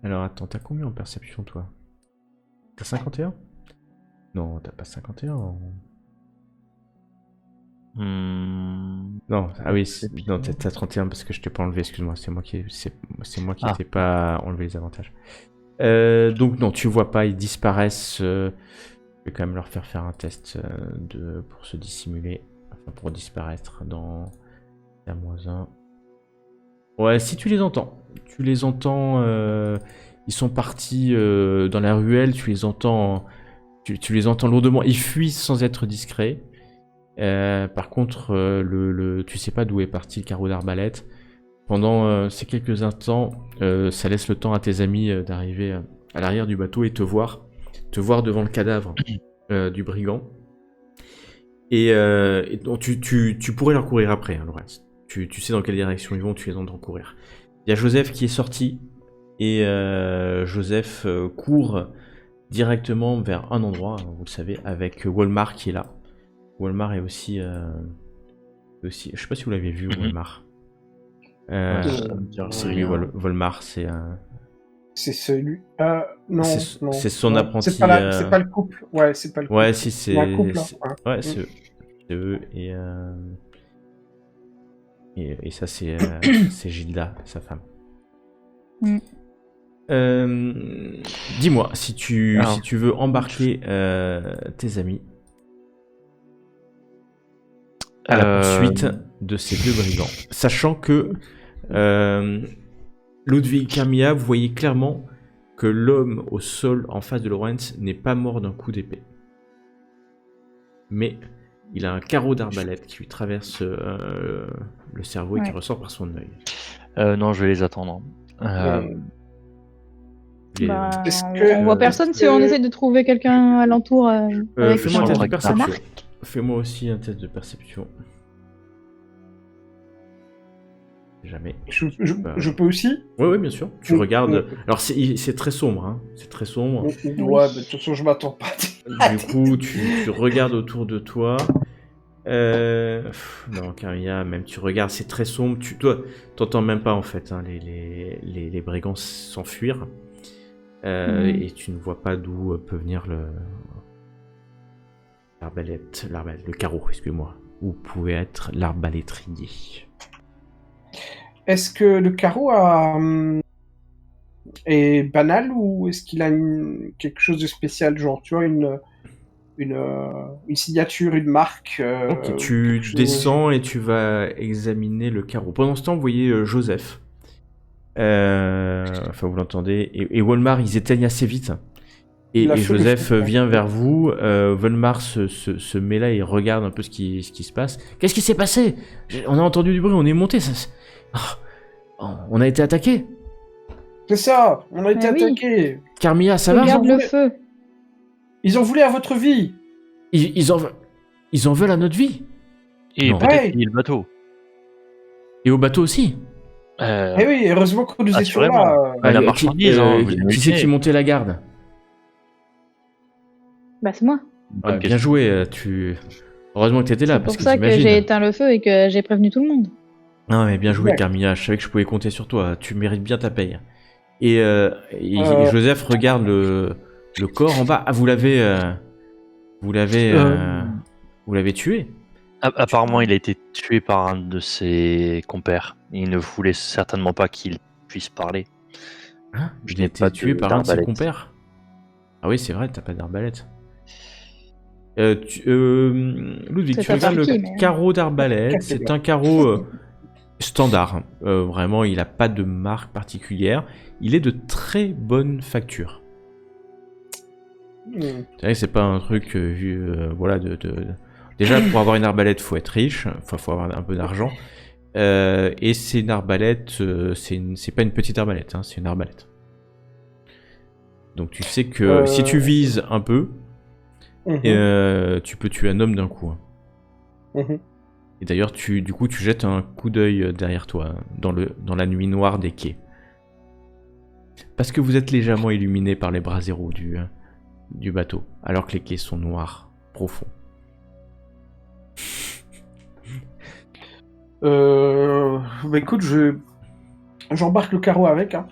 Alors attends, t'as combien en perception, toi? T'as 51? Non, t'as pas 51. Non, ah oui, non, t'as 31 parce que je t'ai pas enlevé, excuse-moi, c'est moi qui t'ai pas enlevé les avantages. Donc non, tu vois pas, ils disparaissent. Je vais quand même leur faire un test pour se dissimuler, enfin pour disparaître dans la -1. Ouais, si tu les entends, ils sont partis dans la ruelle, tu les entends lourdement, ils fuient sans être discrets. Par contre, tu sais pas d'où est parti le carreau d'arbalète. Pendant ces quelques instants, ça laisse le temps à tes amis d'arriver à l'arrière du bateau et te voir devant le cadavre du brigand. Et donc tu pourrais leur courir après, hein, Lorenz. Tu sais dans quelle direction ils vont, tu les entends courir. Il y a Joseph qui est sorti, et Joseph court directement vers un endroit, vous le savez, avec Walmart qui est là. Walmart est aussi, je sais pas si vous l'avez vu, Walmart. C'est lui, Walmart, c'est un... C'est celui... non, c'est son apprenti. C'est pas le couple. Ouais, c'est pas le couple. Ouais, si, c'est... un couple, hein. Ouais, c'est eux. Et ça, c'est Gilda, sa femme. Dis-moi, si tu veux embarquer tes amis à la poursuite de ces deux brigands, sachant que Ludwig Carmilla, vous voyez clairement que l'homme au sol en face de Lorenz n'est pas mort d'un coup d'épée, mais il a un carreau d'arbalète qui lui traverse le cerveau et qui ressort par son œil. Non, je vais les attendre. On voit personne si on essaie de trouver quelqu'un alentour. Fais-moi un test de perception. Fais-moi aussi un test de perception. Jamais. Je peux aussi? Oui, bien sûr. Tu regardes. Alors, c'est très sombre. Hein. C'est très sombre. Ouais, mais de toute façon, je m'attends pas. Du coup, tu regardes autour de toi. Non, Carmilla, même tu regardes, c'est très sombre. Toi, t'entends même pas en fait hein, les brigands s'enfuir. Et tu ne vois pas d'où peut venir le carreau, excuse-moi. Où pouvait être l'arbalétrier. Est-ce que le carreau est banal ou est-ce qu'il a quelque chose de spécial, genre tu vois une signature, une marque Ok, tu descends et tu vas examiner le carreau. Pendant ce temps, vous voyez Joseph. Enfin, vous l'entendez. Et Walmart, ils éteignent assez vite. Et Joseph vient vers vous. Walmart se met là et regarde un peu ce qui se passe. Qu'est-ce qui s'est passé? On a entendu du bruit, on est monté. On a été attaqué. C'est ça, on a été attaqué. Carmilla, ça va? Regarde le feu. Ils ont voulu à votre vie. Ils en veulent à notre vie. Et peut-être le bateau. Et au bateau aussi. Eh oui, heureusement que nous étions assurément. là. La marchandise, vous qui c'est qui montait la garde? Bah, c'est moi. Bonne Bien question. joué, heureusement que t'étais là, C'est parce pour que ça que t'imagines. j'ai éteint le feu et que j'ai prévenu tout le monde. Non mais bien joué Ouais. Carmilla, je savais que je pouvais compter sur toi, tu mérites bien ta paye. Et Joseph regarde le corps en bas. Ah, vous l'avez tué? Apparemment, il a été tué par un de ses compères. Il ne voulait certainement pas qu'il puisse parler. Hein? Je Il n'ai a été pas tué par un de ses d'arbalète. compères? Ah oui, c'est vrai, t'as pas d'arbalète. Ludwig, C'est tu pas regardes le par qui, mais- carreau d'arbalète. Café C'est blanc. un carreau standard. Vraiment, il n'a pas de marque particulière. Il est de très bonne facture. Hmm. C'est vrai que c'est pas un truc voilà Déjà, pour avoir une arbalète, faut être riche, faut avoir un peu d'argent. Et c'est une arbalète, c'est pas une petite arbalète, hein, c'est une arbalète. Donc tu sais que si tu vises un peu, tu peux tuer un homme d'un coup. Hein. Mhm. Et d'ailleurs, du coup, tu jettes un coup d'œil derrière toi, dans la nuit noire des quais. Parce que vous êtes légèrement illuminé par les braseros du bateau, alors que les quais sont noirs, profonds. Bah écoute, j'embarque le carreau avec. Hein.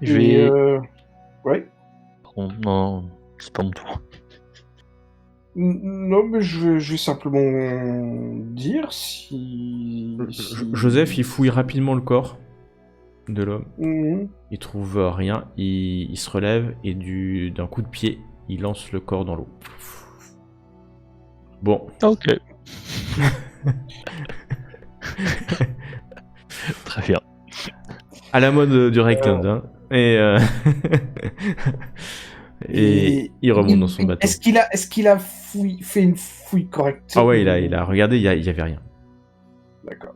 Je vais. Ouais. Pardon, non, c'est pas mon tour. Non, mais je vais simplement dire si... Joseph, il fouille rapidement le corps de l'homme. Mhm. Il trouve rien, il se relève et d'un coup de pied, il lance le corps dans l'eau. Bon. Ok. Très bien. À la mode du Reikland, hein. Et il remonte dans son bateau. Est-ce qu'il a fait une fouille correcte? Ah ouais, il a regardé, il y avait rien. D'accord.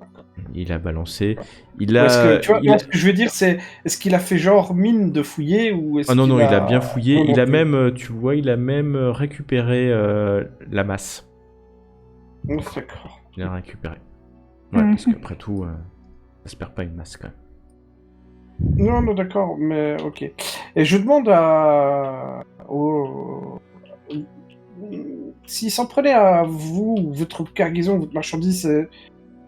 Il a balancé. Tu vois, ce que je veux dire, c'est est-ce qu'il a fait genre mine de fouiller ou est-ce Ah non, qu'il non, il a bien fouillé. remonté? Il a même, tu vois, il a même récupéré la masse. D'accord. Il a récupéré. Ouais, parce qu'après tout, ça se perd pas une masse quand même. Non, d'accord, mais ok. Et je demande s'il s'en prenait à vous, votre cargaison, votre marchandise,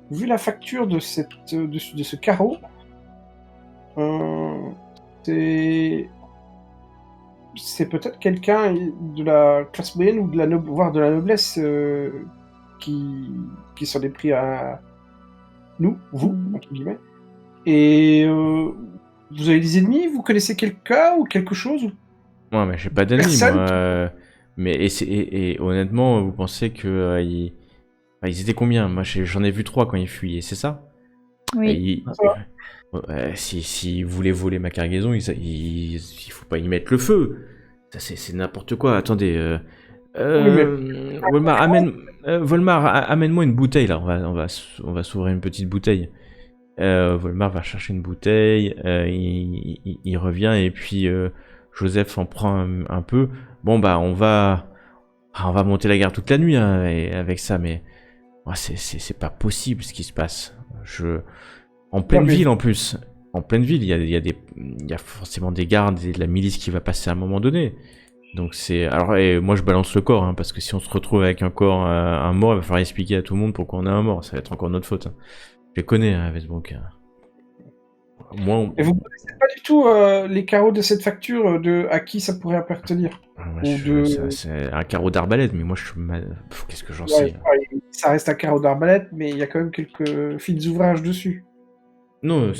vu la facture de ce carreau, c'est peut-être quelqu'un de la classe moyenne ou voire de la noblesse qui s'en est pris à nous, vous, entre guillemets. Et vous avez des ennemis? Vous connaissez quelqu'un ou quelque chose? Ouais, mais j'ai pas d'ennemis, Personne? moi. Et honnêtement, vous pensez que ils étaient combien? Moi, j'en ai vu 3 quand ils fuyaient, c'est ça? Oui. Si vous voulez voler ma cargaison, il faut pas y mettre le feu. Ça, c'est n'importe quoi. Attendez. Volmar, amène-moi une bouteille là. On va s'ouvrir une petite bouteille. Volmar va chercher une bouteille. Il revient et puis Joseph en prend un peu. Bon bah on va monter la garde toute la nuit hein, avec ça, mais c'est pas possible ce qui se passe. En pleine ville en plus. En pleine ville, il y a forcément des gardes et de la milice qui va passer à un moment donné. Donc c'est... Alors moi je balance le corps, hein, parce que si on se retrouve avec un corps, un mort, il va falloir expliquer à tout le monde pourquoi on a un mort. Ça va être encore notre faute. Hein. Je les connais, hein, Westbrook. Moi, Et vous ne connaissez pas du tout les carreaux de cette facture, à qui ça pourrait appartenir? C'est un carreau d'arbalète, mais moi qu'est-ce que j'en sais? Ça reste un carreau d'arbalète, mais il y a quand même quelques fils ouvrages dessus. Non,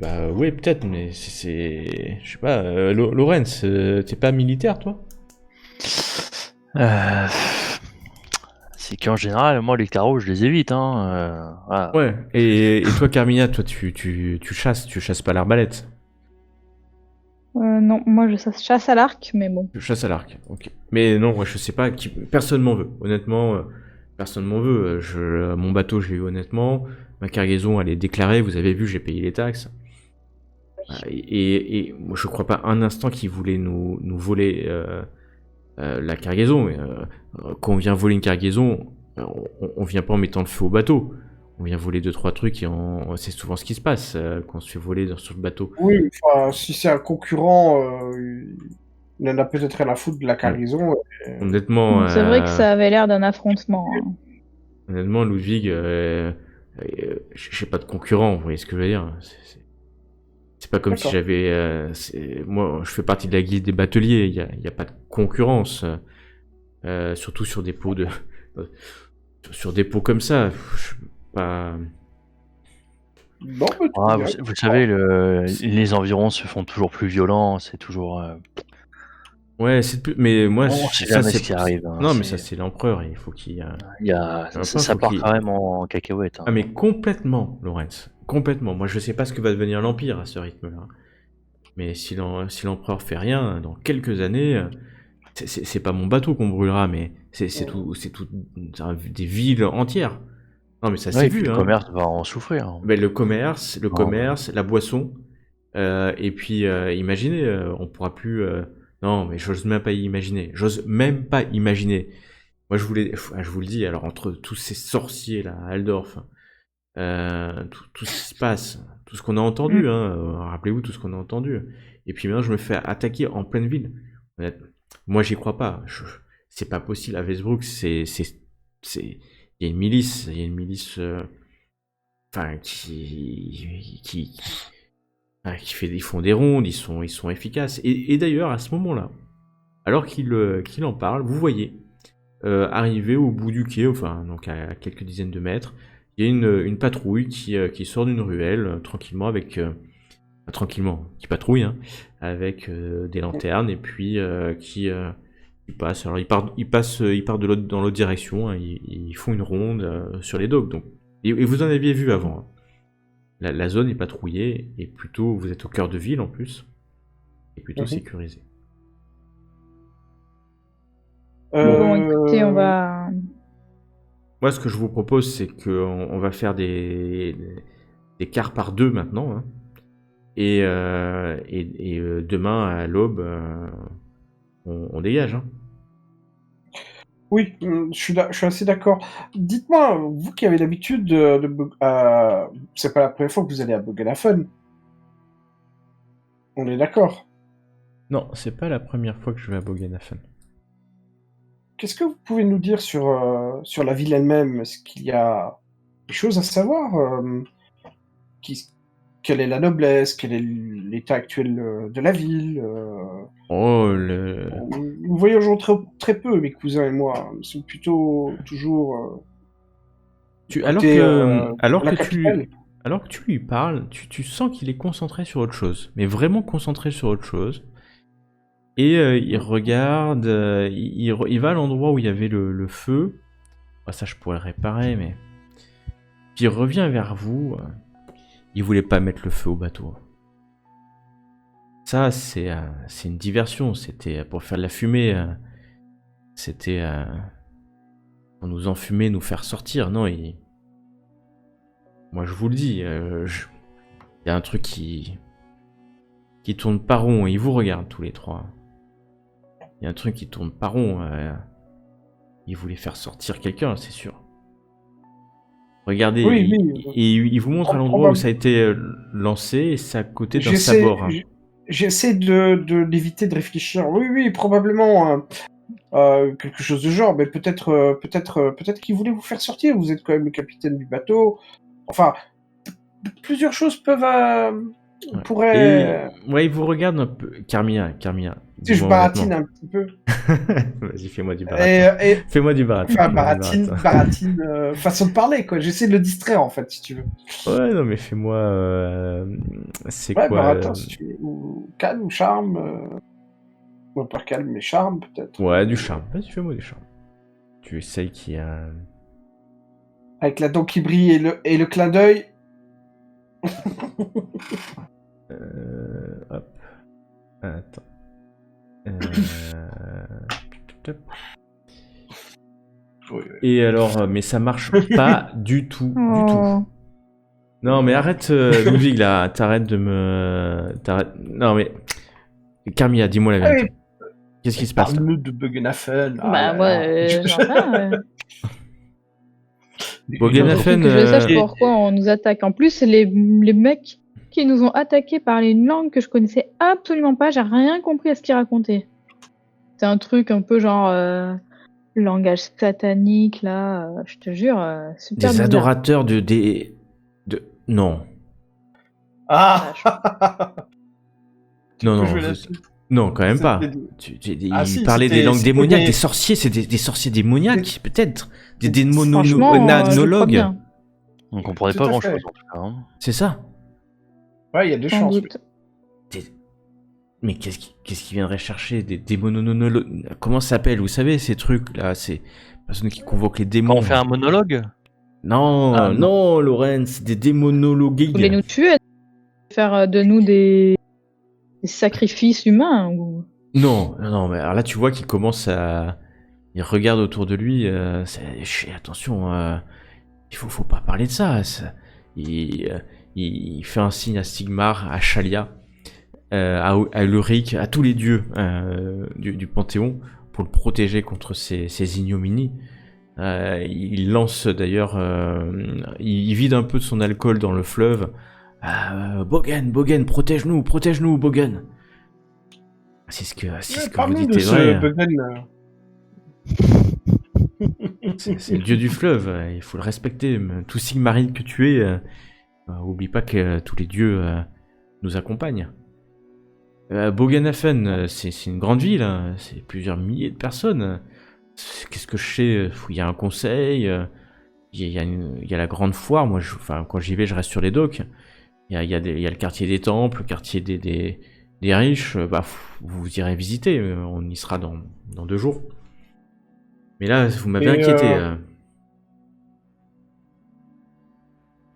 bah oui, peut-être, mais c'est... Je sais pas, Lorenz, t'es pas militaire, toi? C'est qu'en général, moi, les carreaux, je les évite. Hein. Voilà. Ouais, et toi, Carmilla, toi, tu chasses pas l'arbalète? Non, moi je chasse à l'arc, mais bon. Je chasse à l'arc, ok. Mais non, je sais pas, personne m'en veut. Honnêtement, personne m'en veut. Mon bateau, je l'ai eu honnêtement. Ma cargaison, elle est déclarée. Vous avez vu, j'ai payé les taxes. Et je crois pas un instant qu'ils voulaient nous voler la cargaison. Quand on vient voler une cargaison, on vient pas en mettant le feu au bateau. On vient voler 2-3 trucs et c'est souvent ce qui se passe quand on se fait voler sur le bateau. Oui, enfin, si c'est un concurrent, il en a peut-être rien à foutre de la cargaison. Honnêtement... C'est vrai que ça avait l'air d'un affrontement. Hein. Honnêtement, Ludwig, je n'ai pas de concurrent, vous voyez ce que je veux dire. C'est pas comme si j'avais... moi, je fais partie de la guilde des bateliers, il n'y a pas de concurrence. Surtout sur des pots sur des pots comme ça. Pas... Non, vous savez, les environs se font toujours plus violents, c'est toujours... Ouais, mais moi, ça c'est ce qui arrive. Hein, non, mais ça c'est l'empereur, il faut qu'il... ça part quand même en cacahuète. Hein. Ah mais complètement, Lorenz, complètement. Moi je sais pas ce que va devenir l'Empire à ce rythme-là. Mais si l'empereur fait rien, dans quelques années, c'est pas mon bateau qu'on brûlera, mais c'est tout des villes entières. Non mais ça s'est vu. Le commerce va en souffrir. Mais le commerce, la boisson, et puis imaginez, on pourra plus... non mais j'ose même pas imaginer. Moi je vous le dis, alors entre tous ces sorciers là, à Aldorf, tout ce qui se passe, tout ce qu'on a entendu, rappelez-vous tout ce qu'on a entendu. Et puis maintenant je me fais attaquer en pleine ville. Moi j'y crois pas. C'est pas possible. À Westbrook, il y a une milice, ils font des rondes, ils sont efficaces. Et d'ailleurs à ce moment-là, alors qu'il en parle, vous voyez arriver au bout du quai, enfin donc à quelques dizaines de mètres, il y a une patrouille qui sort d'une ruelle tranquillement qui patrouille avec des lanternes et puis qui passe. Alors ils partent dans l'autre direction, ils font une ronde sur les docks. Donc et vous en aviez vu avant. La zone est patrouillée et plutôt vous êtes au cœur de ville en plus et plutôt sécurisé. Bon, écoutez, on va... Moi, ce que je vous propose, c'est qu'on va faire des quarts par 2 maintenant. Et demain, à l'aube, on dégage. Oui, je suis assez d'accord. Dites-moi, vous qui avez l'habitude c'est pas la première fois que vous allez à Bogenhafen. On est d'accord? Non, c'est pas la première fois que je vais à Bogenhafen. Qu'est-ce que vous pouvez nous dire sur la ville elle-même? Est-ce qu'il y a des choses à savoir? Quelle est la noblesse? Quel est l'état actuel de la ville? Nous voyageons très peu, mes cousins et moi. Nous sommes plutôt toujours... alors que tu lui parles, tu sens qu'il est concentré sur autre chose. Mais vraiment concentré sur autre chose. Et il regarde, il va à l'endroit où il y avait le feu. Ça, je pourrais le réparer, mais... Puis il revient vers vous. Il voulait pas mettre le feu au bateau. Ça, c'est une diversion. C'était pour faire de la fumée. C'était pour nous enfumer, nous faire sortir. Non, moi, je vous le dis. Il y a un truc qui tourne pas rond. Et il vous regarde tous les trois. Il y a un truc qui tourne pas rond. Il voulait faire sortir quelqu'un, c'est sûr. Regardez, il vous montre à l'endroit où ça a été lancé, et c'est à côté d'un sabord. J'essaie d'éviter de réfléchir. Oui, probablement quelque chose de genre, mais peut-être qu'il voulait vous faire sortir. Vous êtes quand même le capitaine du bateau. Enfin, plusieurs choses pourraient... Il vous regarde un peu. Carmilla. Si je baratine un petit peu. Vas-y, fais-moi du baratin. Fais-moi du baratin. Enfin, baratine, façon de parler, quoi. J'essaie de le distraire, en fait, si tu veux. Ouais, non, mais fais-moi... c'est quoi baratin, si tu veux. Ou calme, ou charme. Ou pas calme, mais charme, peut-être. Ouais, du charme. Vas-y, fais-moi du charme. Tu essayes qu'il y a... Avec la dent qui brille et le clin d'œil. Hop. Attends. Et alors, mais ça marche pas du tout. Non, mais arrête, Ludwig, là. T'arrêtes de me... Non, mais... Carmilla, dis-moi la vérité. Qu'est-ce qui se passe là? Parle-nous de Bogenhafen. Bah, ouais, Boganafen, que je sache pourquoi on nous attaque. En plus, les mecs qui nous ont attaqués parlaient une langue que je connaissais absolument pas. J'ai rien compris à ce qu'ils racontaient. C'est un truc un peu genre langage satanique, là. Je te jure, super des bizarre. adorateurs de... Non. Ah Non, non, quand même pas. Ils parlaient des langues démoniaques, des sorciers, c'est des sorciers démoniaques, peut-être. Des démonologues. On comprenait pas grand-chose, en tout cas. Hein. C'est ça. Ouais, il y a des chances. Mais qu'est-ce qu'ils viendraient chercher? Des démonologues? Comment ça s'appelle? Vous savez, ces trucs-là, ces personnes qui convoquent les démons. Quand on fait un monologue? Non, non, Lorenz, des démonologues. Vous voulez nous tuer? Faire de nous des sacrifices humains ou... Non, mais alors là, tu vois qu'il commence à... Il regarde autour de lui, attention, il faut pas parler de ça. Il fait un signe à Sigmar, à Shalia, à Ulrich, à tous les dieux du Panthéon, pour le protéger contre ces ignominies. Il lance d'ailleurs... il vide un peu de son alcool dans le fleuve. Bogan, protège-nous, Bogan. C'est ce que vous dites, c'est vrai. C'est le dieu du fleuve, il faut le respecter. Tout Sigmarine que tu es, oublie pas que tous les dieux nous accompagnent. Boganafen, c'est une grande ville, hein, c'est plusieurs milliers de personnes. Qu'est-ce que je sais? Il y a un conseil, il y a la grande foire. Moi, quand j'y vais, je reste sur les docks. Il y a le quartier des temples, le quartier des riches. Vous irez visiter, on y sera dans 2 jours. Mais là, vous m'avez inquiété.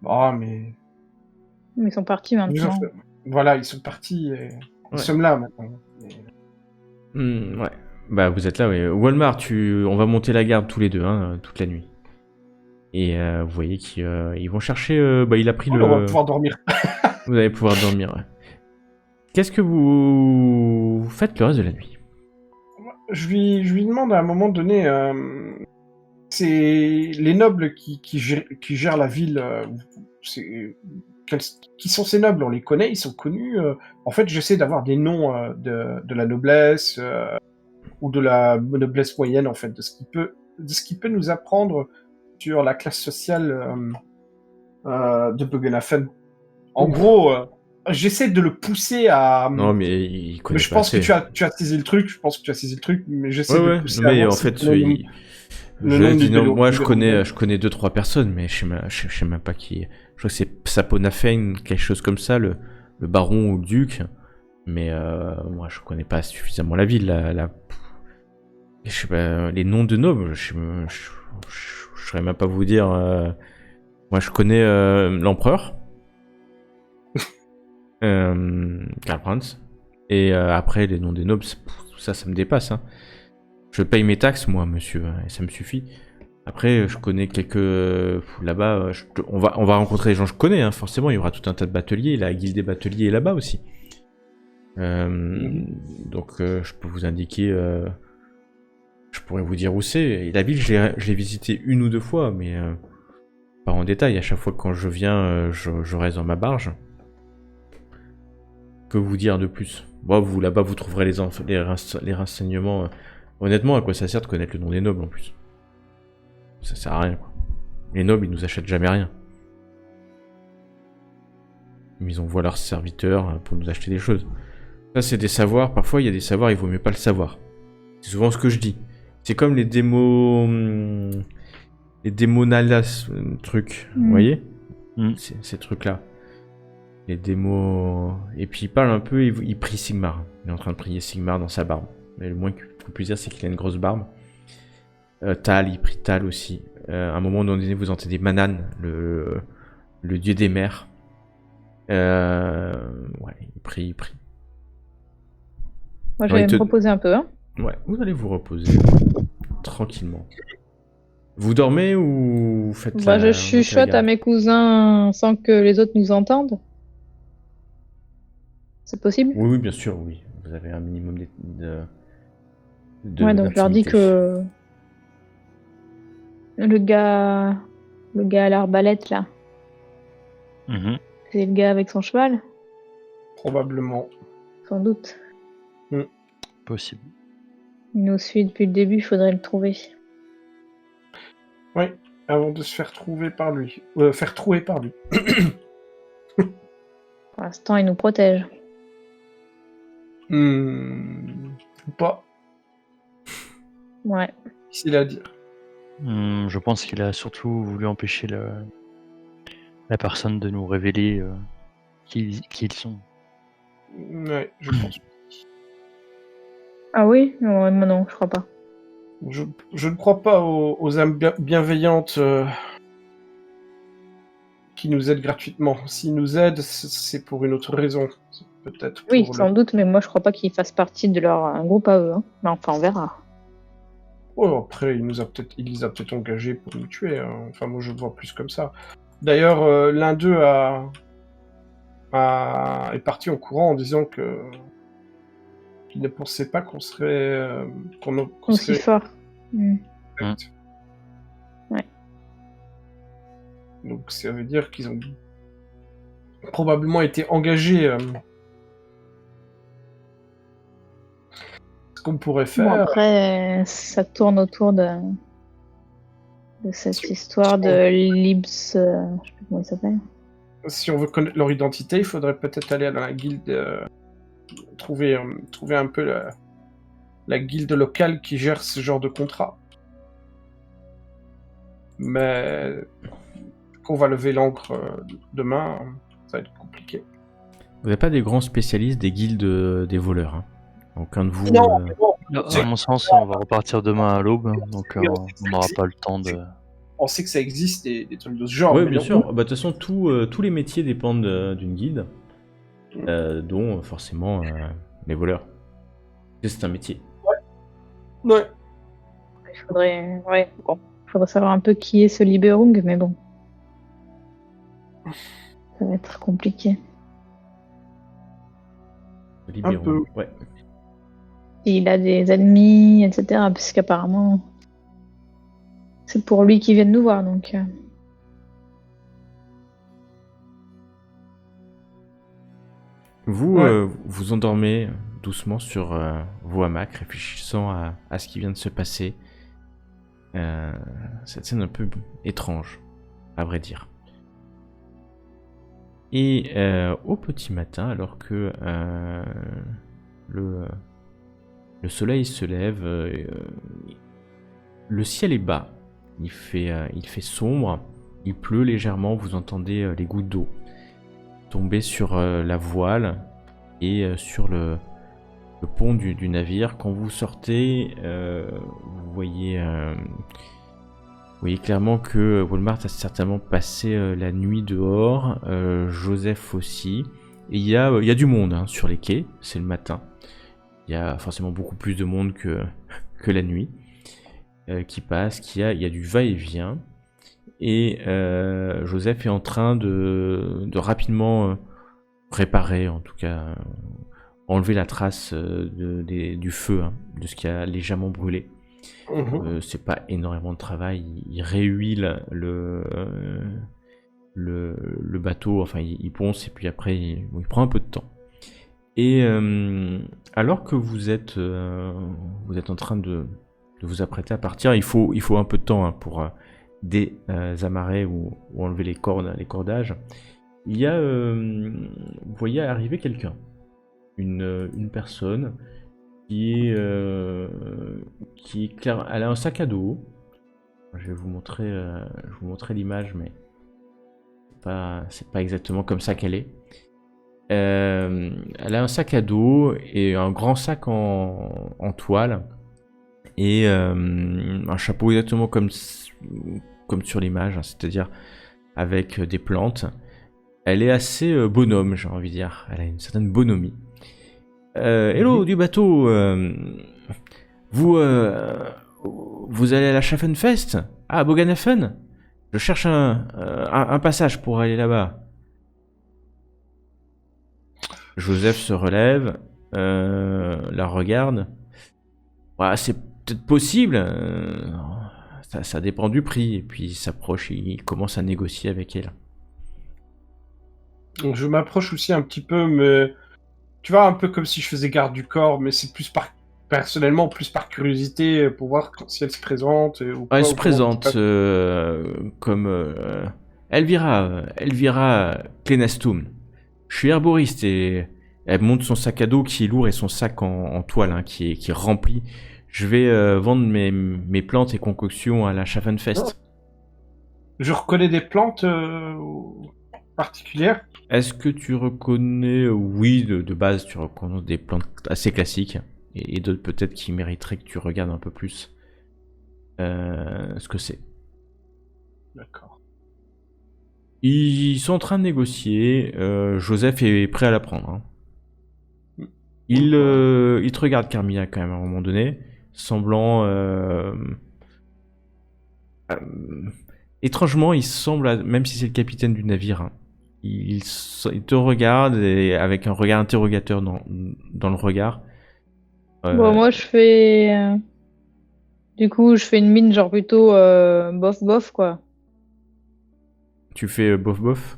Ah, mais ils sont partis maintenant. Voilà, ils sont partis. Nous sommes là maintenant. Ouais. Bah, vous êtes là, oui. Walmart, on va monter la garde tous les deux, hein, toute la nuit. Et vous voyez qu'ils vont chercher... il a pris On va pouvoir dormir. Vous allez pouvoir dormir, ouais. Qu'est-ce que vous faites le reste de la nuit? Je lui demande à un moment donné... c'est les nobles qui gèrent la ville. Qui sont ces nobles? On les connaît, ils sont connus. En fait, j'essaie d'avoir des noms de la noblesse ou de la noblesse moyenne, en fait, de ce qui peut nous apprendre sur la classe sociale de Boganafen. En gros, j'essaie de le pousser à... Non, mais il connaît mais je pense que tu as saisi le truc. mais j'essaie de le pousser mais en fait, moi, je connais 2-3 personnes, mais je sais même pas qui. Je crois que c'est Saponafen, quelque chose comme ça, le baron ou le duc. Mais moi, je connais pas suffisamment la ville. Je sais pas, les noms de nobles, je saurais même pas vous dire. Moi, je connais l'empereur, Karl Franz. Et après, les noms des nobles, ça me dépasse. Hein. Je paye mes taxes, moi, monsieur, et ça me suffit. Après, je connais quelques... Là-bas, on va rencontrer les gens que je connais, hein, forcément. Il y aura tout un tas de bateliers. La guilde des bateliers est là-bas aussi. Donc, je peux vous indiquer... je pourrais vous dire où c'est. Et la ville, je l'ai visitée 1 ou 2 fois, mais pas en détail. À chaque fois que quand je viens, je reste dans ma barge. Que vous dire de plus? Vous, là-bas, vous trouverez les renseignements... Honnêtement, à quoi ça sert de connaître le nom des nobles en plus? Ça sert à rien, quoi. Les nobles, ils nous achètent jamais rien. Ils envoient leurs serviteurs pour nous acheter des choses. Ça, c'est des savoirs. Parfois, il y a des savoirs, il vaut mieux pas le savoir. C'est souvent ce que je dis. C'est comme les démos... Les démonalas trucs, vous voyez? Ces trucs-là. Les démos... Et puis, il parle un peu, il prie Sigmar. Il est en train de prier Sigmar dans sa barbe. Mais le moins qu'on puisse dire, c'est qu'il a une grosse barbe. Tal, il prie Tal aussi. À un moment donné, vous entendez Manan, le dieu des mers. Ouais, il prie. Moi, je vais me reposer un peu. Hein. Ouais, vous allez vous reposer tranquillement. Vous dormez ou vous faites je chuchote à mes cousins sans que les autres nous entendent. C'est possible? Oui, bien sûr, oui. Vous avez un minimum ouais, donc je leur dis que le gars Le gars à l'arbalète, là. Mhm. C'est le gars avec son cheval, Probablement. sans doute. Possible. Il nous suit depuis le début, il faudrait le trouver. Oui, avant de se faire trouver par lui. Faire trouer par lui. Pour l'instant, il nous protège. Ou pas, Ouais. difficile à dire. Je pense qu'il a surtout voulu empêcher la personne de nous révéler qui ils sont. Ouais, je pense. Ah oui? Non, je crois pas. Je ne crois pas aux âmes bienveillantes qui nous aident gratuitement. S'ils nous aident, c'est pour une autre raison. C'est peut-être Oui, pour sans doute, mais moi je crois pas qu'il fasse partie de leur groupe à eux. Hein. Mais enfin, on verra. Oh, après, il les a peut-être engagés pour nous tuer. Hein. Enfin, moi, je le vois plus comme ça. D'ailleurs, l'un d'eux est parti en courant en disant qu'il ne pensait pas qu'on serait... qu'on Aussi serait... fort. Ouais. Donc, ça veut dire qu'ils ont probablement été engagés. Ce qu'on pourrait faire... Bon, après, ça tourne autour de cette histoire de Libs... je sais plus comment il s'appelle. Si on veut connaître leur identité, il faudrait peut-être aller dans la guilde, trouver un peu la guilde locale qui gère ce genre de contrat. Mais qu'on va lever l'encre demain, ça va être compliqué. Vous n'êtes pas des grands spécialistes des guildes des voleurs. Hein. Aucun de vous. Non, À mon sens, on va repartir demain à l'aube, donc on n'aura pas le temps de... On sait que ça existe, des trucs de ce genre. Oui, mais bien non. sûr. Bah, de toute façon, tous les métiers dépendent d'une guilde, dont forcément les voleurs. C'est un métier. Ouais. Il faudrait... Ouais, bon. Il faudrait savoir un peu qui est ce Liberung, mais bon. Ça va être compliqué. Libéraux. Un peu. Ouais. Il a des ennemis, etc. Puisqu'apparemment, c'est pour lui qu'ils viennent nous voir, donc... Vous Ouais. vous endormez doucement sur vos hamacs, réfléchissant à ce qui vient de se passer. Cette scène un peu étrange, à vrai dire. Et au petit matin, alors que le soleil se lève, le ciel est bas, il fait sombre, il pleut légèrement, vous entendez les gouttes d'eau tomber sur la voile et sur le pont du navire. Quand vous sortez, vous voyez clairement que Walmart a certainement passé la nuit dehors, Joseph aussi. Et il y a du monde hein, sur les quais, c'est le matin. Il y a forcément beaucoup plus de monde que la nuit qui passe, il y a du va-et-vient. Et Joseph est en train de rapidement réparer, en tout cas enlever la trace du feu, hein, de ce qui a légèrement brûlé. C'est pas énormément de travail, il réhuile le bateau, enfin il ponce et puis après il prend un peu de temps. Et alors que vous êtes en train de vous apprêter à partir, il faut un peu de temps hein, pour désamarrer ou enlever les cordages. Il y a, vous voyez arriver quelqu'un, une personne qui est claire. Elle a un sac à dos. Je vais vous montrer l'image, mais c'est pas exactement comme ça qu'elle est. Elle a un sac à dos et un grand sac en toile et un chapeau exactement comme sur l'image, hein, c'est-à-dire avec des plantes. Elle est assez bonhomme, j'ai envie de dire. Elle a une certaine bonhomie. Hello du bateau, vous allez à la Schaffenfest? Ah, Bogenhafen? Je cherche un passage pour aller là-bas. Joseph se relève, la regarde. Ouais, c'est peut-être possible. ça dépend du prix. Et puis il s'approche, il commence à négocier avec elle. Donc je m'approche aussi un petit peu, mais tu vois, un peu comme si je faisais garde du corps, mais c'est plus personnellement, plus par curiosité, pour voir si elle se présente. Elle se présente comme Elvira Clenastum. Je suis herboriste et elle monte son sac à dos qui est lourd et son sac en toile hein, qui est rempli. Je vais vendre mes plantes et concoctions à la Schaffenfest. Je reconnais des plantes particulières. Est-ce que tu reconnais, oui, de base, tu reconnais des plantes assez classiques et d'autres peut-être qui mériteraient que tu regardes un peu plus ce que c'est. D'accord. Ils sont en train de négocier. Joseph est prêt à la prendre. Hein. Il te regarde, Carmilla, quand même, à un moment donné, semblant... étrangement, il semble, même si c'est le capitaine du navire, hein, il te regarde et avec un regard interrogateur dans le regard. Bon, moi, je fais... Du coup, je fais une mine genre plutôt bof, quoi. Tu fais bof?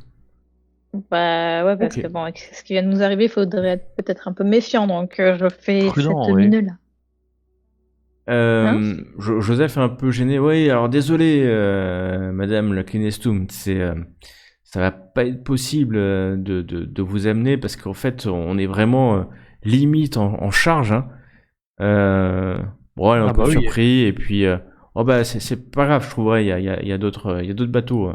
Bah ouais, parce que bon, avec ce qui vient de nous arriver, il faudrait être peut-être un peu méfiant, donc je fais Prudent, cette ouais. mine-là. Joseph est un peu gêné. Oui, alors désolé, Madame la Clinestum, ça va pas être possible de vous amener parce qu'en fait, on est vraiment limite en charge. Hein. Bon, elle est un peu surpris et puis oh bah c'est pas grave, je trouverais. Il y a d'autres bateaux.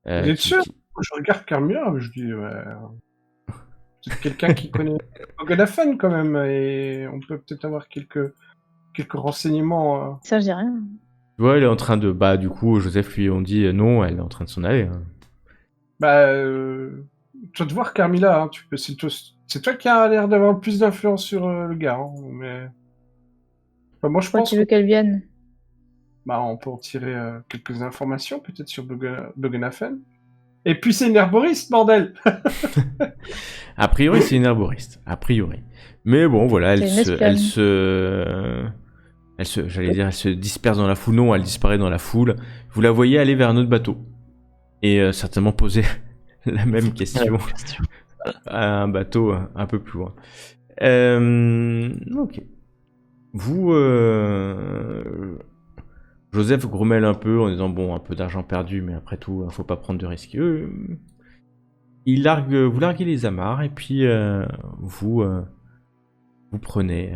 Vous êtes sûr? Je regarde Carmilla, je dis c'est quelqu'un qui connaît Boganafen quand même et on peut peut-être avoir quelques renseignements. Ça, je dis rien. Tu vois, elle est en train de... Bah, du coup, Joseph lui on dit non, elle est en train de s'en aller. Hein. Bah, tu vas te voir, Carmilla, hein, c'est toi qui as l'air d'avoir le plus d'influence sur le gars, hein, mais... Enfin, moi, je pense... tu veux qu'elle vienne? Bah, on peut en tirer quelques informations, peut-être, sur Boganafen. Et puis, c'est une herboriste, bordel. A priori, c'est une herboriste. A priori. Mais bon, voilà, elle se disperse dans la foule. Non, elle disparaît dans la foule. Vous la voyez aller vers un autre bateau. Et certainement poser la même question à un bateau un peu plus loin. Ok. Vous... Joseph grommelle un peu en disant bon, un peu d'argent perdu, mais après tout, faut pas prendre de risques. Vous larguez les amarres et puis vous prenez,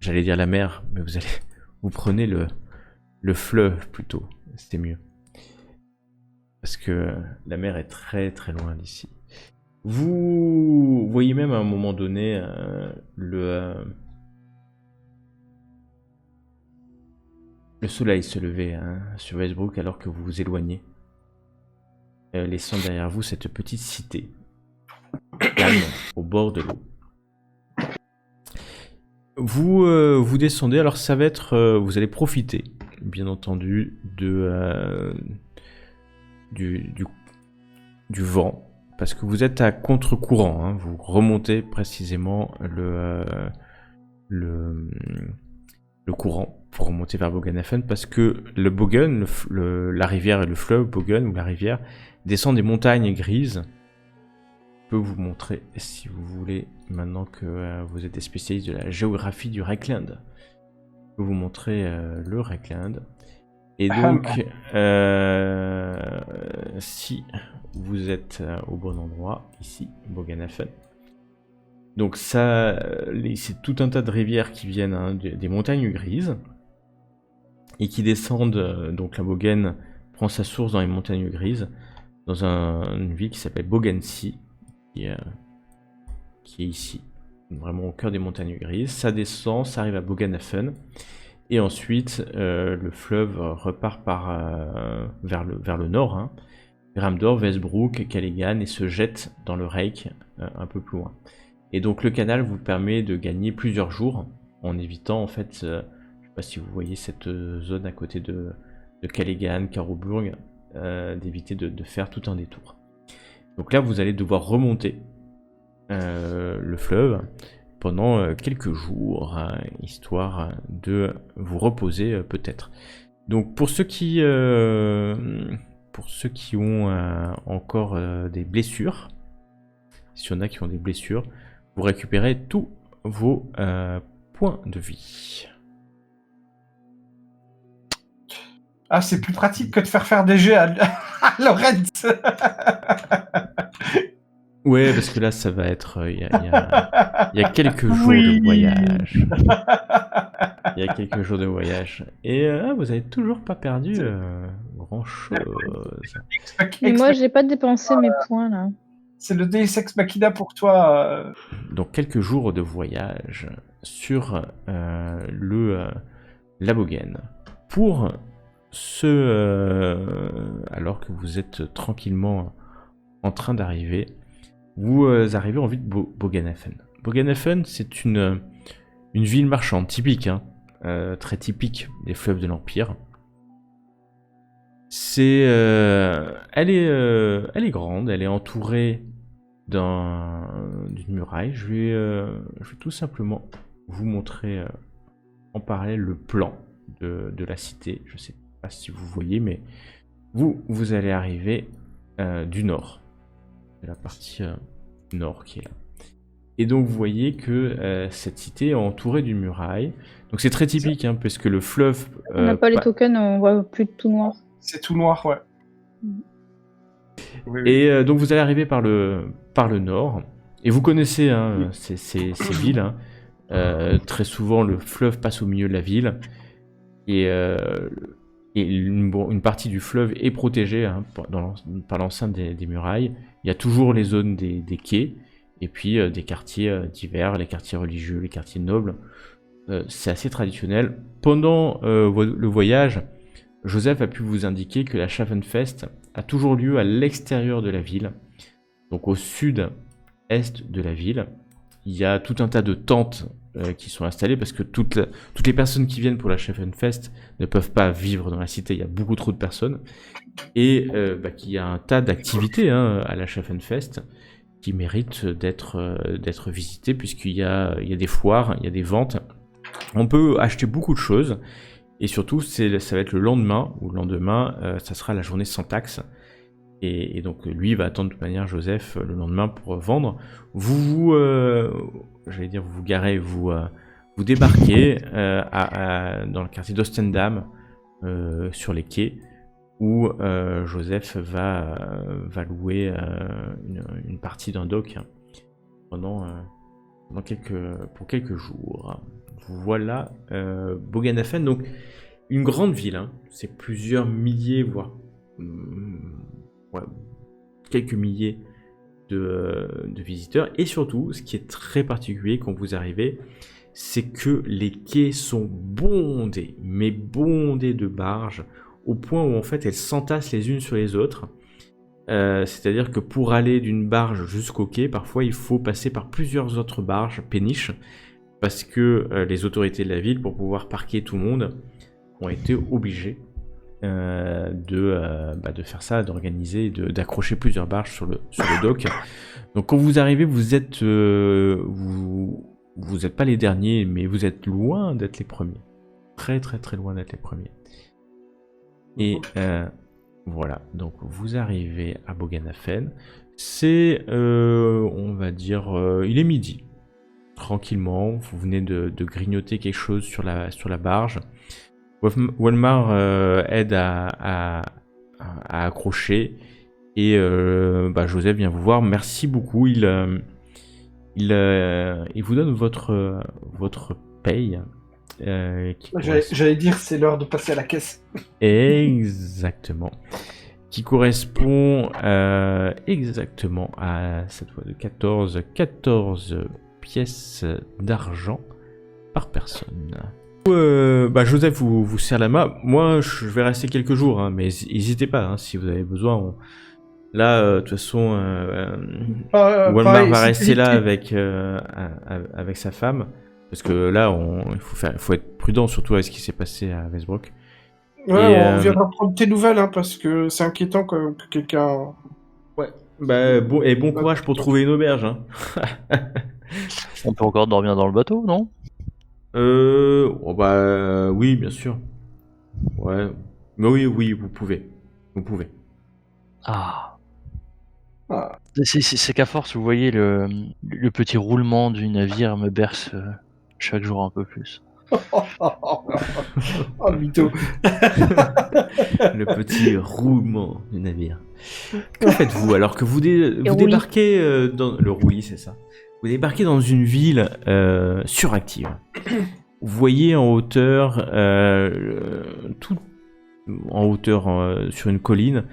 j'allais dire la mer, mais vous prenez le fleuve plutôt, c'est mieux. Parce que la mer est très très loin d'ici. Vous voyez même à un moment donné le soleil se lever sur Westbrook alors que vous vous éloignez, laissant derrière vous cette petite cité calme au bord de l'eau. Vous descendez, alors ça va être, vous allez profiter, bien entendu, du vent, parce que vous êtes à contre-courant, hein, vous remontez précisément le courant pour remonter vers Boganafen, parce que le Bogen, la rivière et le fleuve Bogen, ou la rivière, descend des montagnes grises. Je peux vous montrer, si vous voulez, maintenant que vous êtes des spécialistes de la géographie du Reikland. Je peux vous montrer le Reikland. Et donc, si vous êtes au bon endroit, ici, Boganafen, donc ça, c'est tout un tas de rivières qui viennent des montagnes grises et qui descendent, donc la Bogen prend sa source dans les montagnes grises, dans une ville qui s'appelle Bogensi, qui est ici, vraiment au cœur des montagnes grises. Ça descend, ça arrive à Boganafen, et ensuite le fleuve repart vers le nord, hein, Gramdor, Westbrook, Callaghan, et se jette dans le Reik un peu plus loin. Et donc le canal vous permet de gagner plusieurs jours en évitant en fait, je ne sais pas si vous voyez cette zone à côté de Callaghan, Caroburg, d'éviter de faire tout un détour. Donc là vous allez devoir remonter le fleuve pendant quelques jours, histoire de vous reposer peut-être. Donc pour ceux qui ont encore des blessures, s'il y en a qui ont des blessures, vous récupérez tous vos points de vie. Ah, c'est plus pratique que de faire des jets à Lorenz. Ouais, parce que là, ça va être... Il y a quelques jours de voyage. Il y a quelques jours de voyage. Et vous avez toujours pas perdu grand-chose. Mais moi, j'ai pas dépensé mes points, là. C'est le Deus Ex Machina pour toi. Donc, quelques jours de voyage sur la Bogen. Pour alors que vous êtes tranquillement en train d'arriver, vous arrivez en vue de Bogenhafen. Bogenhafen, c'est une ville marchande typique, hein, très typique des fleuves de l'Empire. Elle est grande, elle est entourée d'une muraille. Je vais tout simplement vous montrer en parallèle le plan de la cité. Je sais pas si vous voyez, mais vous allez arriver du nord. C'est la partie nord qui est là. Et donc vous voyez que cette cité est entourée d'une muraille. Donc c'est très typique, hein, parce que le fleuve... On n'a pas les tokens, on voit plus de tout noir. C'est tout noir, ouais. Oui. Et donc vous allez arriver par le nord. Et vous connaissez hein, ces villes. Hein. Très souvent le fleuve passe au milieu de la ville. Et une partie du fleuve est protégée hein, par l'enceinte des murailles. Il y a toujours les zones des quais, et puis des quartiers divers, les quartiers religieux, les quartiers nobles. C'est assez traditionnel. Pendant le voyage, Joseph a pu vous indiquer que la Schaffenfest a toujours lieu à l'extérieur de la ville, donc au sud-est de la ville. Il y a tout un tas de tentes qui sont installées parce que toutes les personnes qui viennent pour la Schaffenfest ne peuvent pas vivre dans la cité, il y a beaucoup trop de personnes. Et qu'il y a un tas d'activités hein, à la Schaffenfest qui méritent d'être visitées puisqu'il y a des foires, il y a des ventes. On peut acheter beaucoup de choses et surtout ça va être le lendemain, ou le lendemain, ça sera la journée sans taxe. Et donc lui va attendre de toute manière Joseph le lendemain pour vendre. Vous garez, vous débarquez dans le quartier d'Ostendam sur les quais où Joseph va louer une partie d'un dock pour quelques jours. Voilà Bogenhafen, donc une grande ville, hein. C'est plusieurs milliers, voire quelques milliers de visiteurs. Et surtout, ce qui est très particulier quand vous arrivez, c'est que les quais sont bondés, mais bondés de barges, au point où en fait elles s'entassent les unes sur les autres. C'est-à-dire que pour aller d'une barge jusqu'au quai, parfois il faut passer par plusieurs autres barges, péniches, parce que les autorités de la ville, pour pouvoir parquer tout le monde, ont été obligés de faire ça, d'organiser, d'accrocher plusieurs barges sur le dock. Donc quand vous arrivez, vous êtes pas les derniers, mais vous êtes loin d'être les premiers. Très très très loin d'être les premiers. Et voilà, donc vous arrivez à Bogenhafen. C'est, on va dire, il est midi. Tranquillement, vous venez de grignoter quelque chose sur la barge. Walmart aide à accrocher et Joseph vient vous voir. Merci beaucoup. Il vous donne votre paye. J'allais dire c'est l'heure de passer à la caisse. Exactement. Qui correspond exactement à cette fois de 14 pièces d'argent par personne. Joseph vous serre la main. Moi, je vais rester quelques jours, hein, mais n'hésitez pas hein, si vous avez besoin. Là, de toute façon, Walmart va rester là avec sa femme, parce que là, il faut être prudent, surtout avec ce qui s'est passé à Westbrook. Ouais, on viendra prendre tes nouvelles, hein, parce que c'est inquiétant que quelqu'un... Ouais. Bon courage pour trouver une auberge. Hein. On peut encore dormir dans le bateau, non ? Oui, bien sûr. Ouais. Mais oui, vous pouvez. Vous pouvez. Ah. Ah. C'est qu'à force, vous voyez, le petit roulement du navire me berce chaque jour un peu plus. Oh, mytho. Le petit roulement du navire. Que faites-vous alors que vous débarquez dans... Le roulis, c'est ça. Vous débarquez dans une ville suractive. Vous voyez en hauteur, tout en hauteur sur une colline.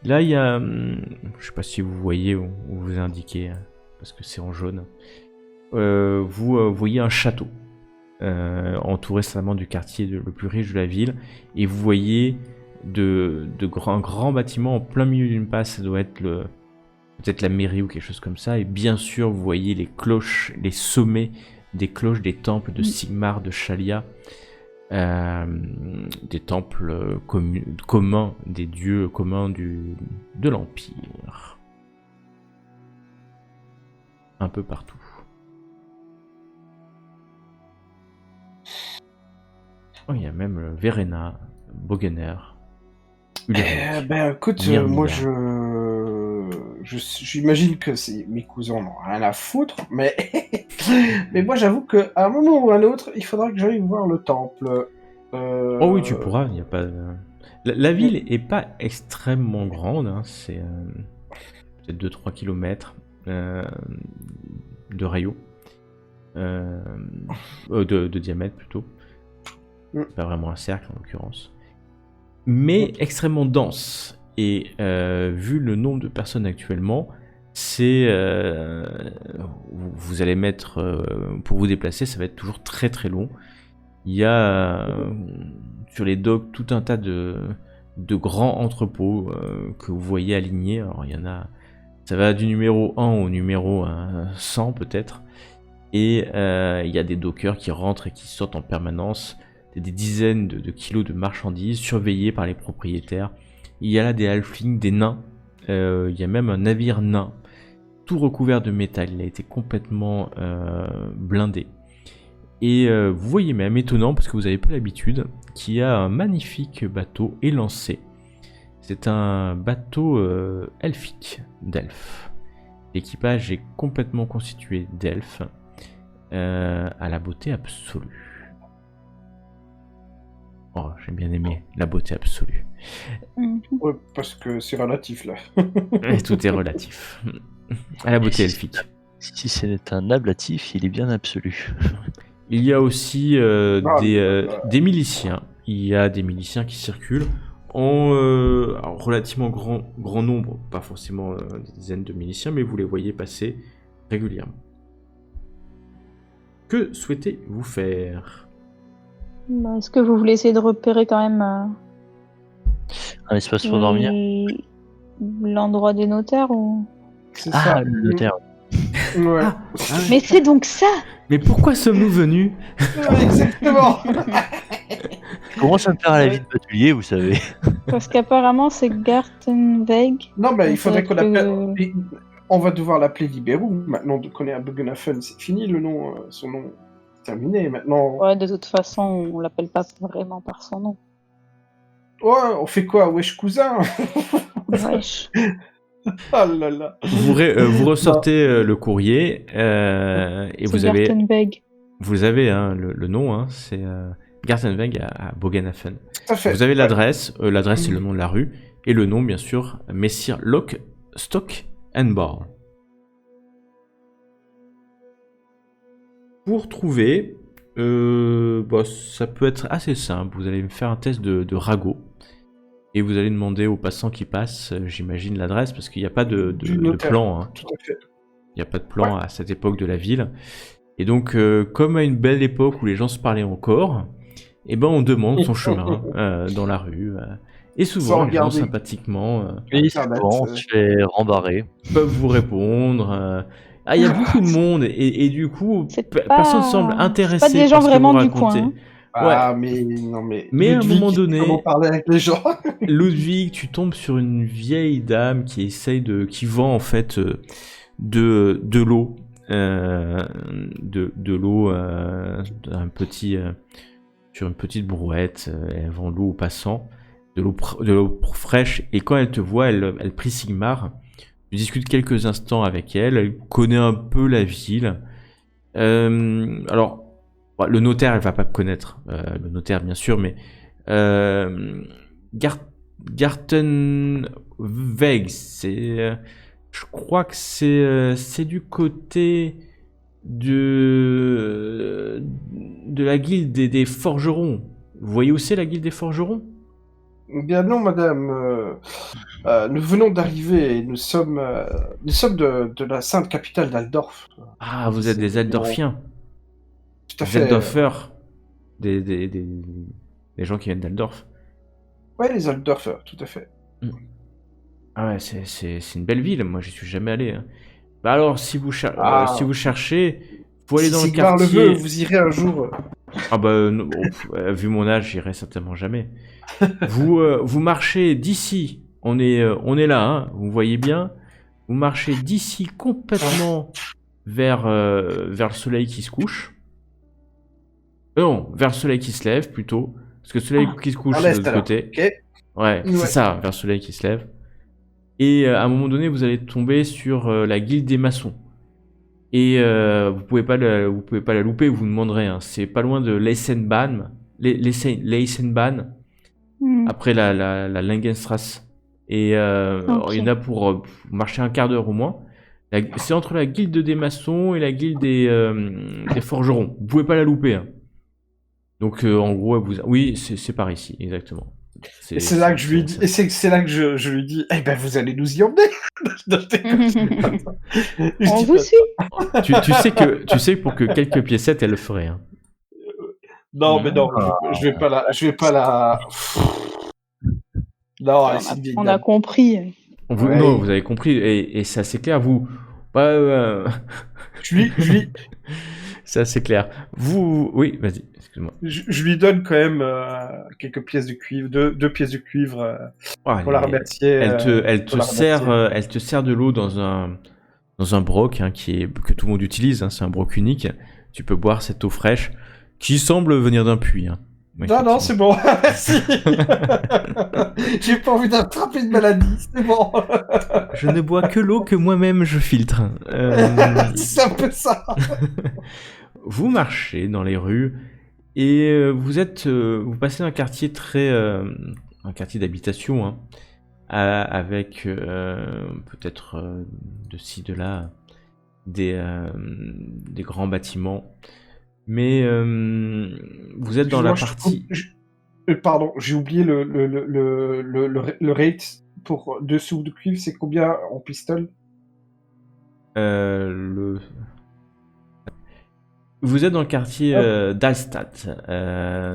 Là, il y a, je sais pas si vous voyez ou vous indiquez, parce que c'est en jaune. Vous voyez un château entouré récemment du quartier le plus riche de la ville, et vous voyez un grand bâtiment en plein milieu d'une place. Ça doit être peut-être la mairie ou quelque chose comme ça. Et bien sûr, vous voyez les cloches, les sommets des cloches des temples de Sigmar, de Shalia, des temples communs, des dieux communs de l'Empire. Un peu partout. Oh, il y a même Verena, Bogener. Écoute, moi j'imagine que mes cousins n'ont rien à foutre, mais mais moi j'avoue qu'à un moment ou à un autre, il faudra que j'aille voir le temple. Oh oui, tu pourras, il y a pas... La ville est pas extrêmement grande, hein, c'est peut-être 2-3 km de rayon, de diamètre plutôt. Pas vraiment un cercle en l'occurrence. Mais extrêmement dense. Et vu le nombre de personnes actuellement, c'est vous allez mettre pour vous déplacer, ça va être toujours très très long. Il y a sur les docks tout un tas de grands entrepôts que vous voyez alignés. Alors il y en a, ça va du numéro 1 au numéro 100 peut-être. Et il y a des dockers qui rentrent et qui sortent en permanence. Des dizaines de kilos de marchandises surveillées par les propriétaires. Il y a là des halflings, des nains. Il y a même un navire nain, tout recouvert de métal. Il a été complètement blindé. Et vous voyez même, étonnant parce que vous avez pas l'habitude, qu'il y a un magnifique bateau élancé. C'est un bateau elfique d'elfes. L'équipage est complètement constitué d'elfes à la beauté absolue. Oh, j'ai bien aimé la beauté absolue. Ouais, parce que c'est relatif là. Et tout est relatif. À la beauté elfique. Si c'est un ablatif, il est bien absolu. Il y a aussi des miliciens. Il y a des miliciens qui circulent en relativement grand nombre, pas forcément des dizaines de miliciens, mais vous les voyez passer régulièrement. Que souhaitez-vous faire ? Est-ce que vous voulez essayer de repérer quand même un espace pour dormir? L'endroit des notaires ou... C'est ça. Le notaire. Ouais. Mais c'est donc ça. Mais pourquoi sommes-nous venus ? Exactement. Comment ça me faire à la vie de batulier, vous savez? Parce qu'apparemment c'est Gartenweg. Non, mais il faudrait qu'on l'appelle. On va devoir l'appeler Libérou. Maintenant qu'on est à Bogenhafen, c'est fini le nom, son nom. Terminé maintenant. Ouais, de toute façon, on l'appelle pas vraiment par son nom. Ouais, on fait quoi? Wesh cousin. Wesh. Ah là là. Vous ressortez le courrier et vous avez le nom, hein, c'est Gartenweg à Bogenhafen. Tout à fait. Vous avez l'adresse, l'adresse c'est le nom de la rue, et le nom bien sûr, Messire Lock, Stock and Barrel. Pour trouver, ça peut être assez simple. Vous allez me faire un test de ragot. Et vous allez demander aux passants qui passent, j'imagine, l'adresse, parce qu'il n'y a pas de plan. Hein. Tout à fait. Il n'y a pas de plan à cette époque de la ville. Et donc, comme à une belle époque où les gens se parlaient encore, on demande son chemin dans la rue. Et souvent, les gens sympathiquement on se fait rembarrer. Peuvent vous répondre. Il y a beaucoup de monde et du coup, personne semble intéressé. C'est pas des gens vraiment du coin. Ah, mais non, mais. Mais à un moment donné, comment parler avec les gens. Ludwig, tu tombes sur une vieille dame qui qui vend en fait de l'eau, de l'eau, un petit sur une petite brouette, elle vend l'eau aux passants, de l'eau fraîche, et quand elle te voit, elle prie Sigmar. Tu discutes quelques instants avec elle connaît un peu la ville. Alors, le notaire, elle va pas connaître, le notaire bien sûr, mais Gartenweg, je crois que c'est du côté de la guilde des forgerons. Vous voyez où c'est la guilde des forgerons? Bien non, madame. Nous venons d'arriver et nous sommes de la sainte capitale d'Aldorf. Ah, vous êtes des Aldorfiens. Tout à Des fait. Aldorfers. Des gens qui viennent d'Aldorf. Ouais, les Aldorfers, tout à fait. Ah ouais, c'est une belle ville. Moi, j'y suis jamais allé. Hein. Bah alors, si vous cherchez, faut aller dans le Sigmar quartier. le veut, vous irez un jour. Ah bah, vu mon âge, j'irai certainement jamais. Vous marchez d'ici. On est là, hein, vous voyez bien. Vous marchez d'ici complètement vers le soleil qui se couche. Non, vers le soleil qui se lève plutôt. Parce que le soleil qui se couche, c'est de l'autre côté. Okay. Ouais, c'est ça, vers le soleil qui se lève. Et à un moment donné, vous allez tomber sur la guilde des maçons. Et vous pouvez pas la louper, vous demanderez. Hein. C'est pas loin de Leisenbahn. Leisenbahn. Après la Langenstrasse. Et il y en a pour marcher un quart d'heure au moins. C'est entre la guilde des maçons et la guilde des forgerons. Vous pouvez pas la louper. Hein. Donc en gros, oui, c'est par ici, exactement. C'est là que je lui dis, et c'est là que je lui dis, eh ben vous allez nous y emmener. On vous suit. Tu sais que pour que quelques piécettes, elle le ferait. Hein. Non, mais non, je vais pas la. Non, on a compris. Non, vous avez compris, et c'est assez clair. Vous, je lui. C'est assez clair. Oui, vas-y. Excuse-moi. Je lui donne quand même quelques pièces de cuivre, deux pièces de cuivre pour la remercier. Elle te sert de l'eau dans un broc hein, que tout le monde utilise. Hein, c'est un broc unique. Tu peux boire cette eau fraîche qui semble venir d'un puits. Hein. Non, c'est bon. Merci. J'ai pas envie d'attraper une maladie. C'est bon. Je ne bois que l'eau que moi-même je filtre. C'est un peu ça. Vous marchez dans les rues. Et vous passez un quartier un quartier d'habitation, hein, avec peut-être de ci, de là, des grands bâtiments. Mais vous êtes dans la partie. Pardon, j'ai oublié le rate pour 2 sous de cuivre, c'est combien en pistole? Vous êtes dans le quartier d'Alstadt,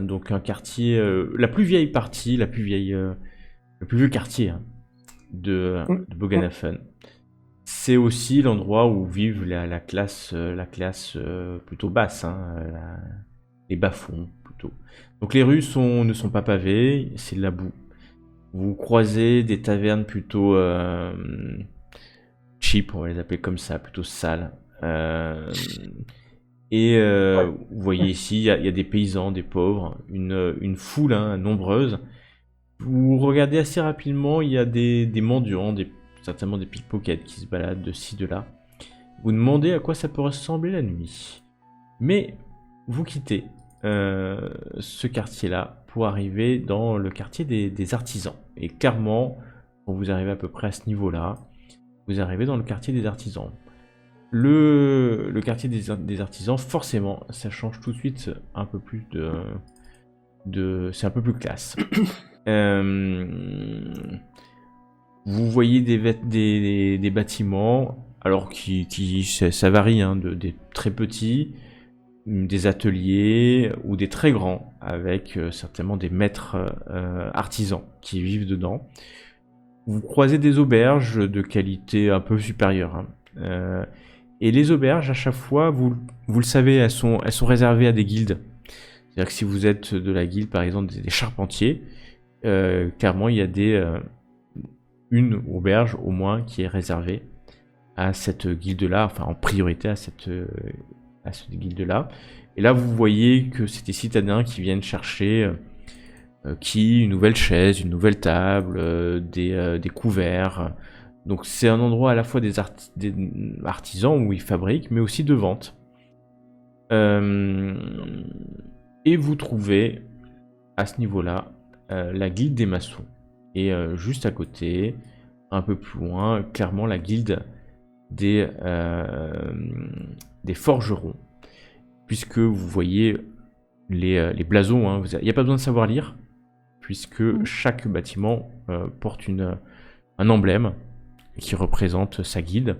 donc un quartier, la plus vieille partie, le plus vieux quartier hein, de Bogenhafen. C'est aussi l'endroit où vivent la classe plutôt basse, hein, les bas-fonds plutôt. Donc les rues ne sont pas pavées, c'est de la boue. Vous croisez des tavernes plutôt cheap, on va les appeler comme ça, plutôt sales. Et vous voyez ici, il y a des paysans, des pauvres, une foule hein, nombreuse. Vous regardez assez rapidement, il y a des mendiants, certainement des pickpockets qui se baladent de ci, de là. Vous demandez à quoi ça peut ressembler la nuit. Mais vous quittez ce quartier-là pour arriver dans le quartier des artisans. Et clairement, quand vous arrivez à peu près à ce niveau-là, vous arrivez dans le quartier des artisans. Le quartier des artisans, forcément, ça change tout de suite un peu plus c'est un peu plus classe. Vous voyez des bâtiments, alors ça varie, hein, des très petits, des ateliers ou des très grands, avec certainement des maîtres artisans qui vivent dedans. Vous croisez des auberges de qualité un peu supérieure. Hein. Et les auberges, à chaque fois, vous le savez, elles sont réservées à des guildes. C'est-à-dire que si vous êtes de la guilde, par exemple, des charpentiers, clairement, il y a une auberge, au moins, qui est réservée à cette guilde-là, enfin, en priorité à cette guilde-là. Et là, vous voyez que c'est des citadins qui viennent chercher une nouvelle chaise, une nouvelle table, des couverts. Donc c'est un endroit à la fois des artisans où ils fabriquent, mais aussi de vente. Et vous trouvez à ce niveau-là la guilde des maçons. Et juste à côté, un peu plus loin, clairement la guilde des forgerons. Puisque vous voyez les blasons, hein, il n'y a pas besoin de savoir lire, puisque chaque bâtiment porte un emblème qui représente sa guilde.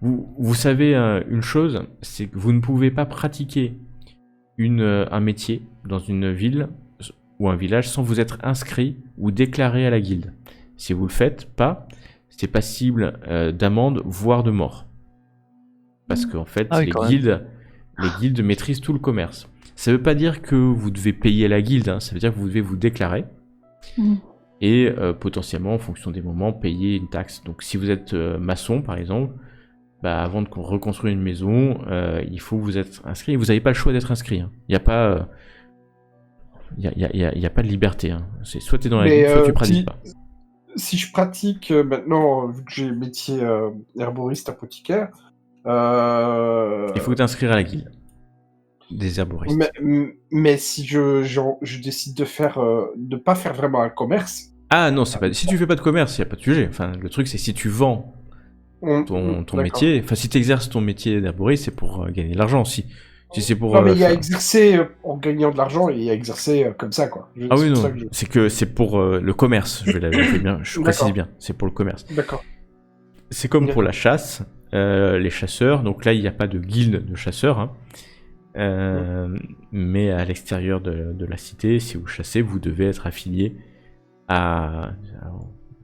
Vous savez une chose, c'est que vous ne pouvez pas pratiquer un métier dans une ville ou un village sans vous être inscrit ou déclaré à la guilde. Si vous le faites pas, c'est passible d'amende, voire de mort. Parce qu'en fait, les guildes maîtrisent tout le commerce. Ça ne veut pas dire que vous devez payer la guilde, hein, ça veut dire que vous devez vous déclarer. Et potentiellement, en fonction des moments, payer une taxe. Donc si vous êtes maçon, par exemple, avant de reconstruire une maison, il faut vous être inscrit. Vous n'avez pas le choix d'être inscrit. Hein. Il n'y a pas... Il y a pas de liberté. Hein. C'est soit tu es dans la guilde, soit tu pratiques pas. Si je pratique maintenant, vu que j'ai le métier herboriste apothicaire... Il faut t'inscrire à la guilde des herboristes. Mais si je décide de pas faire vraiment un commerce... Ah non, c'est pas... si tu fais pas de commerce, il n'y a pas de sujet. Enfin, le truc, c'est si tu vends ton métier, enfin si tu exerces ton métier d'herboriste, c'est pour gagner de l'argent aussi. Si c'est pour, non, mais il y a exercer en gagnant de l'argent et il y a exercer comme ça, quoi. Ah oui, non, c'est pour le commerce, je précise bien, c'est pour le commerce. D'accord. C'est comme pour la chasse, les chasseurs, donc là il n'y a pas de guilde de chasseurs, hein. Mais à l'extérieur de la cité, si vous chassez, vous devez être affilié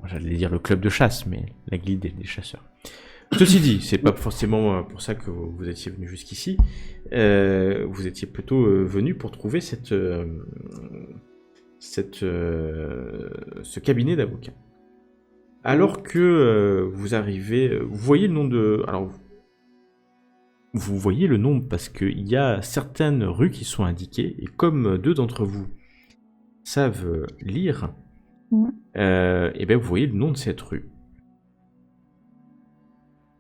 j'allais dire le club de chasse, mais la guilde des chasseurs. Ceci dit, c'est pas forcément pour ça que vous étiez venu jusqu'ici. Vous étiez plutôt venu pour trouver ce cabinet d'avocat. Alors que vous arrivez, vous voyez le nom de... Alors, vous voyez le nom parce qu'il y a certaines rues qui sont indiquées, et comme deux d'entre vous savent lire, et bien vous voyez le nom de cette rue.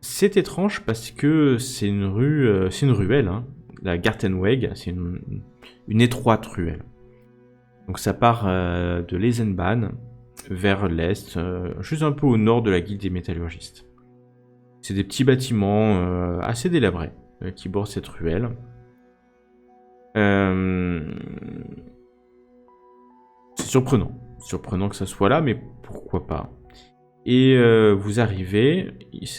C'est étrange parce que c'est une ruelle, hein. La Gartenweg, c'est une étroite ruelle. Donc ça part de l'Eisenbahn vers l'est, juste un peu au nord de la guilde des métallurgistes. C'est des petits bâtiments assez délabrés qui bordent cette ruelle. C'est surprenant que ça soit là, mais pourquoi pas. Et vous arrivez, il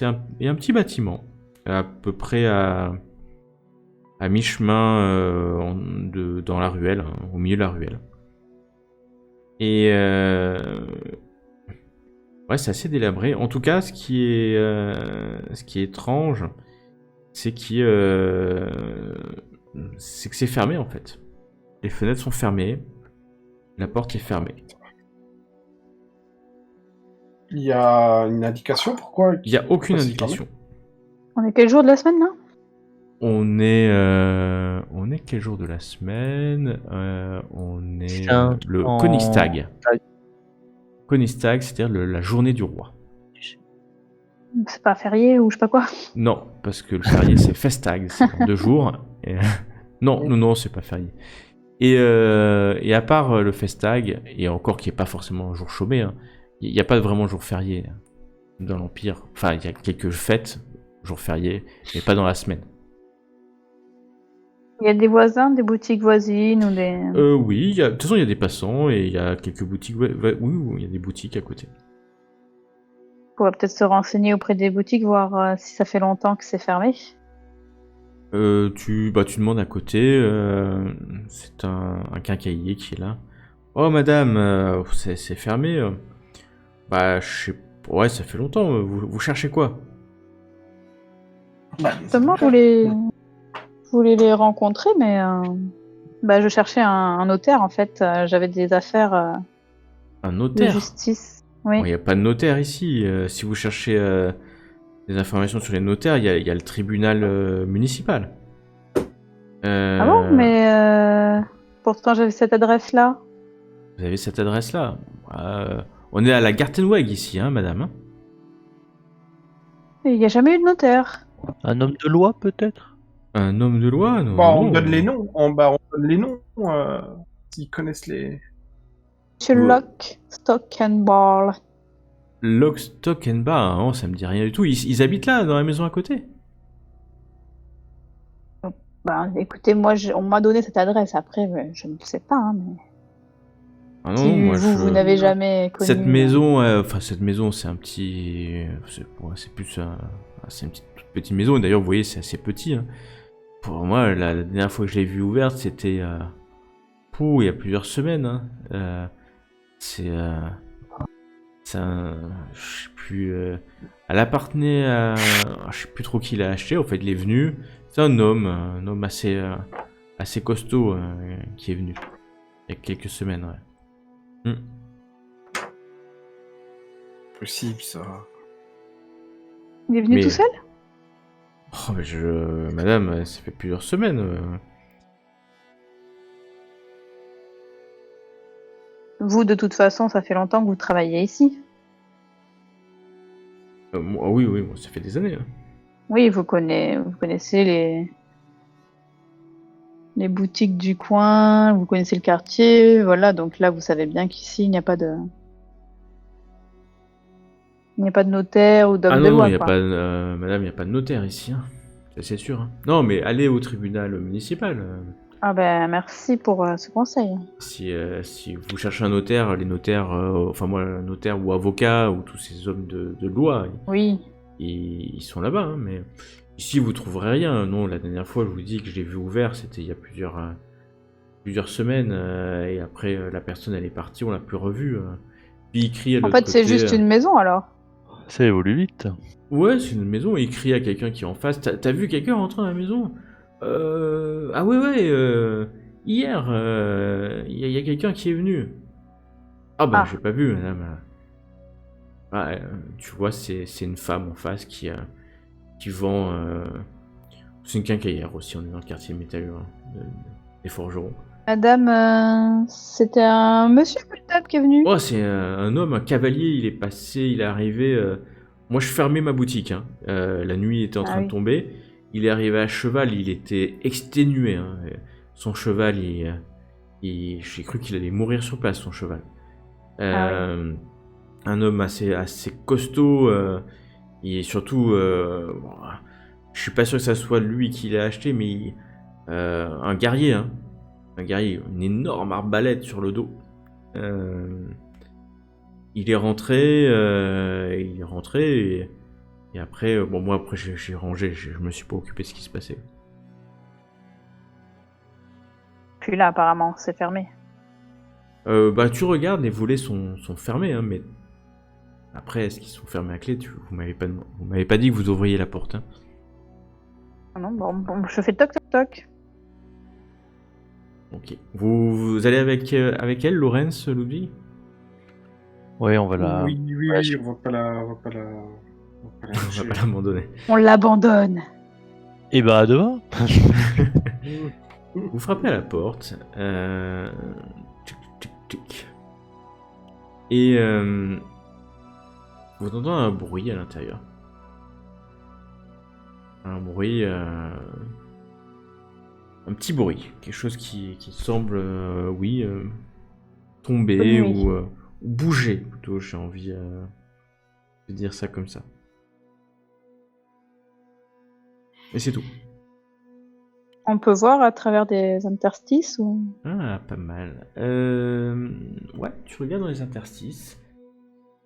y a un petit bâtiment, à peu près à mi-chemin dans la ruelle, hein, au milieu de la ruelle. Et ouais, c'est assez délabré. En tout cas, ce qui est étrange, c'est que c'est fermé en fait. Les fenêtres sont fermées, la porte est fermée. Il y a une indication pourquoi? Il n'y a aucune indication. On est quel jour de la semaine là? On est quel jour de la semaine? On est le Königstag. Königstag, c'est-à-dire la journée du roi. C'est pas férié ou je sais pas quoi? Non, parce que le férié c'est Festtag, c'est dans 2 jours. Et... Non, c'est pas férié. Et à part le Festtag, et encore qui est pas forcément un jour chômé, hein, il n'y a pas vraiment de jour férié dans l'Empire. Enfin, il y a quelques fêtes, jours fériés, mais pas dans la semaine. Il y a des voisins, des boutiques voisines ou des... Oui, de toute façon, il y a des passants et il y a quelques boutiques. Oui, il y a des boutiques à côté. On pourrait peut-être se renseigner auprès des boutiques, voir si ça fait longtemps que c'est fermé. Tu demandes à côté, c'est un quincaillier qui est là. Oh madame, c'est fermé. Je sais pas, ouais, ça fait longtemps. Vous cherchez quoi? Justement, je voulais les rencontrer, mais je cherchais un notaire en fait. J'avais des affaires un notaire de justice. Oui. Il n'y a pas de notaire ici. Si vous cherchez des informations sur les notaires, il y a le tribunal municipal. Ah bon, mais pourtant j'avais cette adresse-là. Vous avez cette adresse-là. On est à la Gartenweg ici, hein, madame. Il n'y a jamais eu de notaire. Un homme de loi, peut-être? Un homme de loi? Non, Bon, non, on donne les noms. On donne les noms. S'ils connaissent les. Monsieur Ouais. Locke, Stockenball. Lock, Stock and Bar, hein, ça me dit rien du tout. Ils habitent là, dans la maison à côté? Ben, écoutez, moi, on m'a donné cette adresse. Après, je ne sais pas. Hein, mais... Ah si non, moi vous n'avez jamais connu... Cette maison, cette maison, c'est un petit... C'est plus c'est une toute petite maison. D'ailleurs, vous voyez, c'est assez petit. Hein. Pour moi, la dernière fois que je l'ai vue ouverte, c'était... il y a plusieurs semaines. Hein. C'est un... Je sais plus... elle appartenait à... Je sais plus trop qui l'a acheté. En fait, il est venu. C'est un homme assez costaud qui est venu. Il y a quelques semaines, ouais. Possible, ça. Il est venu tout seul? Oh, mais madame, ça fait plusieurs semaines. Vous, de toute façon, ça fait longtemps que vous travaillez ici. Oui, moi, ça fait des années. Hein. Oui, vous connaissez les boutiques du coin, vous connaissez le quartier, voilà. Donc là, vous savez bien qu'ici, il n'y a pas de notaire ou d'homme de loi. Madame, il n'y a pas de notaire ici. Hein. C'est sûr. Hein. Non, mais allez au tribunal municipal. Ah ben, merci pour ce conseil. Si vous cherchez un notaire, les notaires, notaire ou avocat ou tous ces hommes de loi, oui. Ils sont là-bas. Hein, mais ici, vous trouverez rien. Non, la dernière fois, je vous dis que je l'ai vu ouvert, c'était il y a plusieurs semaines. Et après, la personne, elle est partie, on l'a plus revue. Puis il crie à l'autre côté. En fait, c'est juste une maison, alors. Ça évolue vite. Ouais, c'est une maison. Il crie à quelqu'un qui est en face. T'as vu quelqu'un rentrer dans la maison? Ah ouais, hier, y a quelqu'un qui est venu. Ah bah, j'ai pas vu, madame. Tu vois, c'est une femme en face qui vend... c'est une quincaillère aussi, on est dans le quartier métallurgie des forgerons. Madame, c'était un monsieur ou une dame qui est venu? Oh, c'est un homme, un cavalier, il est passé, il est arrivé... Moi, je fermais ma boutique, hein. La nuit était en train de tomber. Il est arrivé à cheval, il était exténué. Hein. Son cheval, j'ai cru qu'il allait mourir sur place, son cheval. Un homme assez costaud. Et surtout, je suis pas sûr que ça soit lui qui l'a acheté, mais un guerrier. Hein. Un guerrier, une énorme arbalète sur le dos. Il est rentré, et après, moi après j'ai rangé, je me suis pas occupé de ce qui se passait. Puis là, apparemment, c'est fermé. Tu regardes, les volets sont fermés, hein, mais après, est-ce qu'ils sont fermés à clé? Vous m'avez pas dit que vous ouvriez la porte. Hein. Ah non, bon, je fais toc toc toc. Ok. Vous allez avec elle, Laurence, Ludwig? Ouais, on va la... Oui, on va pas la l'abandonner. On l'abandonne. Et bah, à demain. Vous frappez à la porte. Tic, tic. Et vous entendez un bruit à l'intérieur. Un bruit... un petit bruit. Quelque chose qui semble, tomber ou bouger, plutôt, j'ai envie de dire ça comme ça. Et c'est tout. On peut voir à travers des interstices ou... Ah, pas mal. Ouais, tu regardes dans les interstices.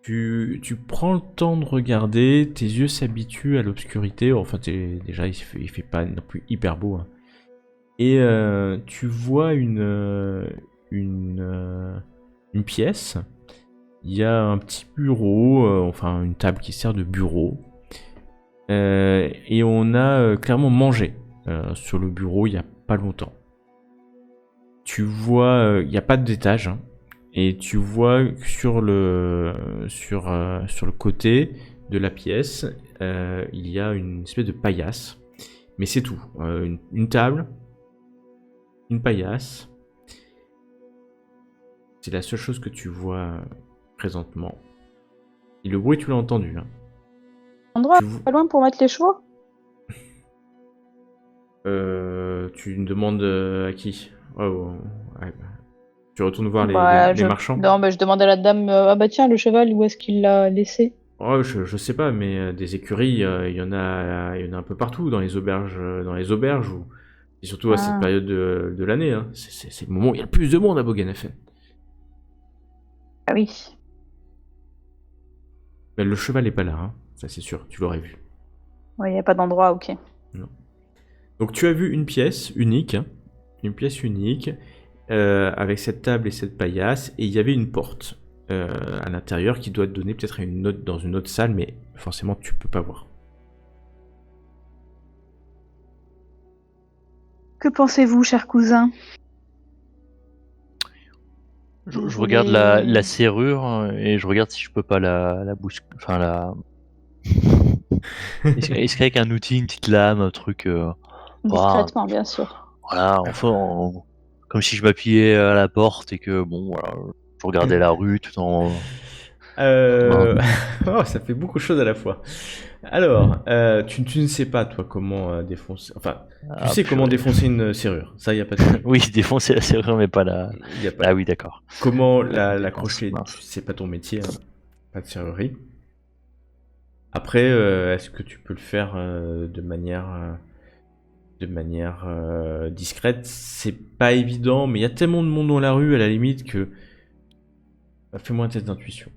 Tu prends le temps de regarder, tes yeux s'habituent à l'obscurité. Enfin, déjà, il fait pas non plus hyper beau. Hein. Et tu vois une pièce. Il y a un petit bureau, enfin une table qui sert de bureau. Et on a clairement mangé sur le bureau il n'y a pas longtemps. Tu vois, il n'y a pas d'étage. Hein, et tu vois sur le côté de la pièce, il y a une espèce de paillasse. Mais c'est tout. Une table, une paillasse. C'est la seule chose que tu vois présentement. Et le bruit, tu l'as entendu. Hein. Endroit pas loin pour mettre les chevaux? Tu me demandes à qui? Ouais. Tu retournes voir les marchands? Non, je demande à la dame, ah bah tiens, le cheval, où est-ce qu'il l'a laissé? Oh, je sais pas, mais des écuries, il y en a un peu partout, dans les auberges, et surtout à cette période de l'année. Hein. C'est le moment où il y a le plus de monde à Bogenhafen. Ah oui. Mais le cheval n'est pas là, hein. Ça c'est sûr, tu l'aurais vu. Ouais, il n'y a pas d'endroit, ok. Non. Donc tu as vu une pièce unique, avec cette table et cette paillasse, et il y avait une porte à l'intérieur qui doit te donner peut-être dans une autre salle, mais forcément tu peux pas voir. Que pensez-vous, cher cousin? Je regarde la serrure et je regarde si je peux pas la bouche. Enfin la. Est-ce qu'avec un outil, une petite lame, un truc. Discrètement, bien sûr. Voilà, enfin, comme si je m'appuyais à la porte et que bon, voilà, je regardais la rue tout en. Oh, ça fait beaucoup de choses à la fois. Alors, tu ne sais pas, toi, comment défoncer... Enfin, tu sais comment défoncer une serrure. Ça, il n'y a pas de... Oui, défoncer la serrure, mais pas la... Ah oui, d'accord. Comment l'accrocher, c'est pas ton métier, hein. Pas de serrurerie. Après, est-ce que tu peux le faire de manière discrète? C'est pas évident, mais il y a tellement de monde dans la rue, à la limite, que... Fais-moi un test d'intuition.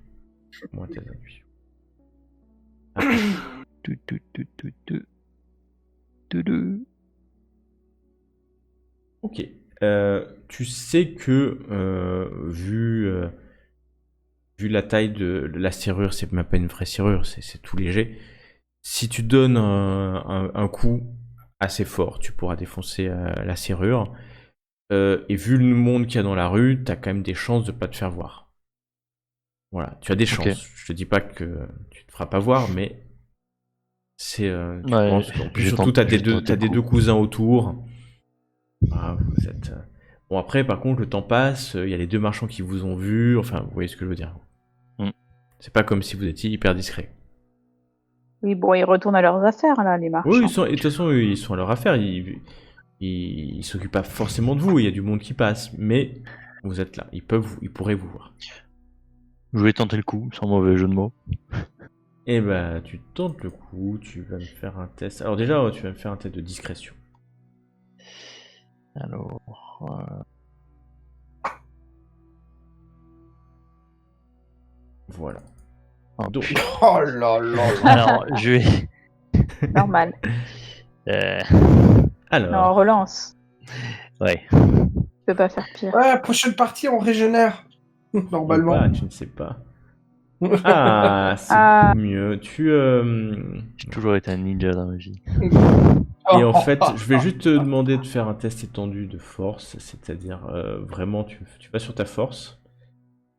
Ok. Tu sais que vu la taille de la serrure, c'est même pas une vraie serrure, c'est tout léger. Si tu donnes un coup assez fort, tu pourras défoncer la serrure. Et vu le monde qu'il y a dans la rue, t'as quand même des chances de pas te faire voir. Voilà, tu as des chances. Okay. Je te dis pas que tu te feras pas voir, mais c'est. Tu penses. En plus, surtout, t'as des deux cousins autour. Ah, vous êtes. Bon, après, par contre, le temps passe. Il y a les deux marchands qui vous ont vu. Enfin, vous voyez ce que je veux dire. C'est pas comme si vous étiez hyper discret. Oui, bon, ils retournent à leurs affaires là, les marchands. Oui, de toute façon, ils sont à leurs affaires. Ils s'occupent pas forcément de vous. Il y a du monde qui passe, mais vous êtes là. Ils pourraient vous voir. Je vais tenter le coup, sans mauvais jeu de mots. Et bah, tu tentes le coup, tu vas me faire un test. Alors déjà, tu vas me faire un test de discrétion. Alors... Voilà. Donc... Oh là là. Alors, je vais... Normal. Alors... Non, on relance. Ouais. Tu peux pas faire pire. Ouais, prochaine partie, on régénère. Normalement. Pas, tu ne sais pas. Ah, c'est mieux. J'ai toujours été un ninja dans ma vie. Et en fait, je vais juste te demander de faire un test étendu de force, c'est-à-dire vraiment, tu vas sur ta force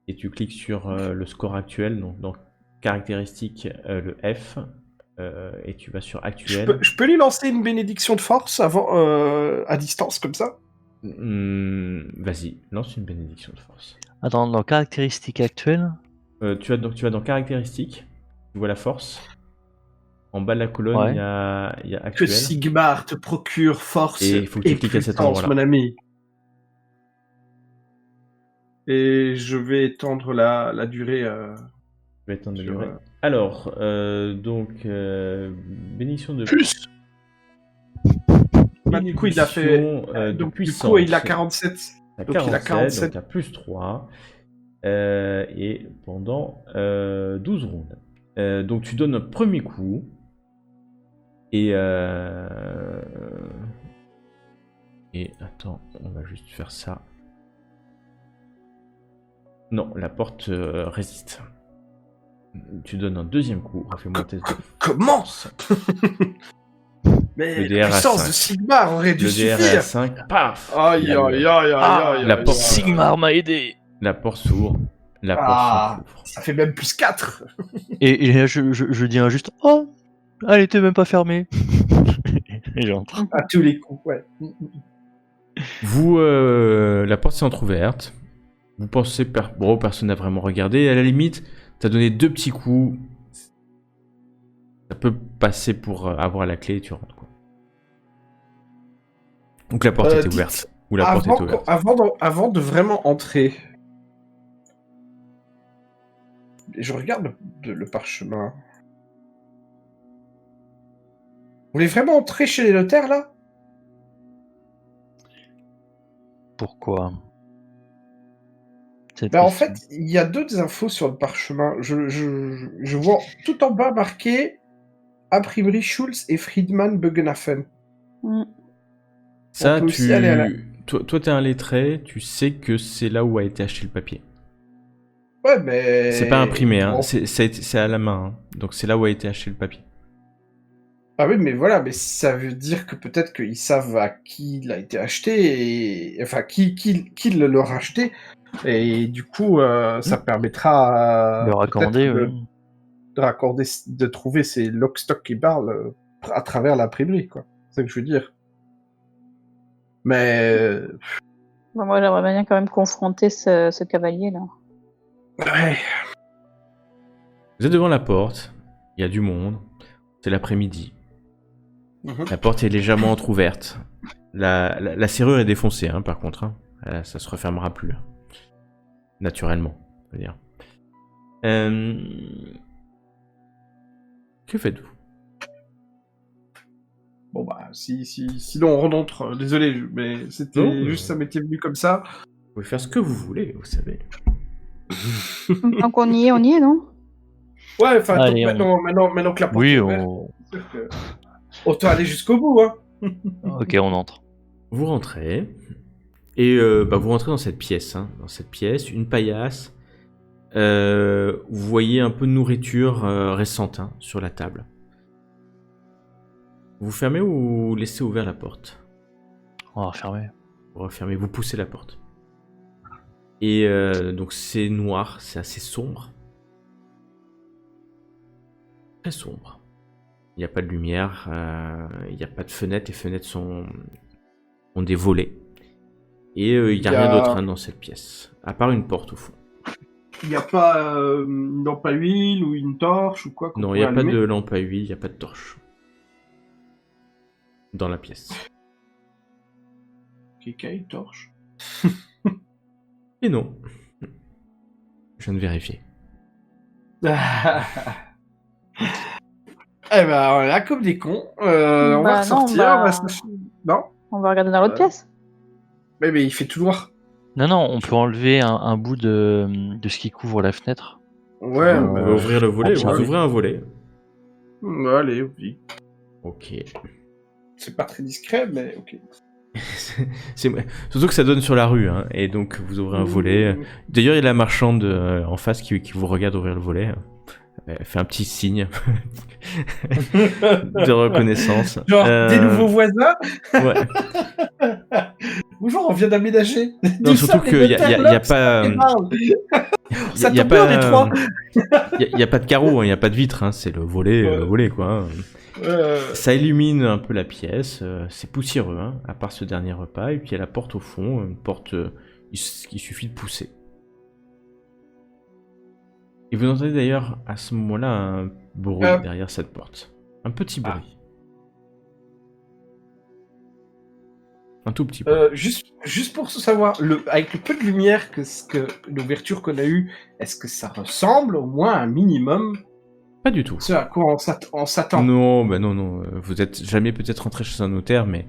et tu cliques sur le score actuel, donc dans caractéristiques, le F, et tu vas sur actuel. Je peux lui lancer une bénédiction de force avant, à distance comme ça? Vas-y, lance une bénédiction de force. Attends, dans caractéristiques actuelles, tu vas dans caractéristiques, tu vois la force. En bas de la colonne, il y a actuel. Que Sigmar te procure force et il faut que tu cliques à cet endroit-là. Mon ami. Et je vais étendre la durée. Je vais étendre la durée. Alors, donc, bénédiction de plus. Du coup, il a fait. Donc, du coup, il a 47. Donc, il a 47, donc tu as plus 3. Et pendant 12 rondes. Donc, tu donnes un premier coup. Et attends, on va juste faire ça. Non, la porte résiste. Tu donnes un deuxième coup. Refais-moi un test de... Comment? Mais la puissance de Sigmar aurait dû suffire. Le DR à 5, paf. Aïe, aïe, aïe, aïe, la porte... Sigmar m'a aidé. La porte s'ouvre. La porte s'ouvre. Ça fait même plus 4. Et là, je dis juste, oh, elle était même pas fermée. Et j'entre. À tous les coups, ouais. Vous, la porte s'est entrouverte. Vous pensez, bon, personne n'a vraiment regardé. À la limite, t'as donné 2 petits coups. Ça peut passer pour avoir la clé et tu rentres, quoi. Donc la porte était ouverte. Ou la porte était ouverte. Avant de vraiment entrer, je regarde le parchemin. Vous voulez vraiment entrer chez les notaires, là? Pourquoi? En fait, il y a d'autres infos sur le parchemin. Je vois tout en bas marqué Imprimerie Schulz et Friedman Buggenhafen. Ça, toi, t'es un lettré, tu sais que c'est là où a été acheté le papier. Ouais, mais... C'est pas imprimé, hein. C'est à la main, hein. Donc c'est là où a été acheté le papier. Ah oui, mais voilà, mais ça veut dire que peut-être qu'ils savent à qui il a été acheté, et... enfin, qui le leur a acheté, et du coup, ça permettra de raccorder, de trouver ces lock-stock qui parlent à travers l'imprimerie, quoi. C'est ça que je veux dire. Mais... moi, j'aimerais bien quand même confronter ce cavalier-là. Ouais. Vous êtes devant la porte, il y a du monde, c'est l'après-midi. La porte est légèrement entrouverte. La serrure est défoncée, hein, par contre. Hein. Ça se refermera plus. Naturellement, je veux dire. Que faites-vous? Bon bah, sinon on rentre. Désolé, mais c'était juste ça m'était venu comme ça. Vous pouvez faire ce que vous voulez, vous savez. Donc on y est, non? Ouais, enfin, maintenant que la porte est ouverte, c'est sûr que... Autant aller jusqu'au bout, hein. Ok, on entre. Vous rentrez, et vous rentrez dans cette pièce. Hein. Dans cette pièce, une paillasse. Vous voyez un peu de nourriture récente, hein, sur la table. Vous fermez ou vous laissez ouvert la porte? On va refermer. Vous refermez, vous poussez la porte. Et donc c'est noir, c'est assez sombre. Très sombre. Il n'y a pas de lumière, il n'y a pas de fenêtres, les fenêtres ont des volets. Et il n'y a rien d'autre, hein, dans cette pièce, à part une porte au fond. Il n'y a pas une lampe à huile ou une torche ou quoi? Non, il n'y a pas de lampe à huile, il n'y a pas de torche. Dans la pièce. Ok, torche. Et non. Je viens de vérifier. Eh ben, on est là comme des cons. On va ressortir. Non. On va regarder dans l'autre pièce. Mais il fait tout noir. Non, on peut enlever un bout de ce qui couvre la fenêtre. Ouais, ouvrir le volet, vous ouvrez un volet. Allez, oui. Ok. C'est pas très discret, mais ok. Surtout que ça donne sur la rue, hein, et donc vous ouvrez un volet. D'ailleurs, il y a la marchande en face qui vous regarde ouvrir le volet. Elle fait un petit signe de reconnaissance. Genre, des nouveaux voisins. Ouais. Bonjour, on vient d'aménager. Non, surtout qu'il n'y a pas... Ça tombe bien, les trois. Il n'y a pas de carreau, il n'y a pas de vitre, hein, c'est le volet, quoi. Ça illumine un peu la pièce, c'est poussiéreux, hein, à part ce dernier repas, et puis il y a la porte au fond, une porte qu'il suffit de pousser. Et vous entendez d'ailleurs à ce moment-là un bruit derrière cette porte. Un petit bruit. Un tout petit peu. Juste pour savoir, avec le peu de lumière que l'ouverture qu'on a eue, est-ce que ça ressemble au moins un minimum? Pas du tout. Ce à quoi on s'attend. Non, non. Vous êtes jamais peut-être rentré chez un notaire, mais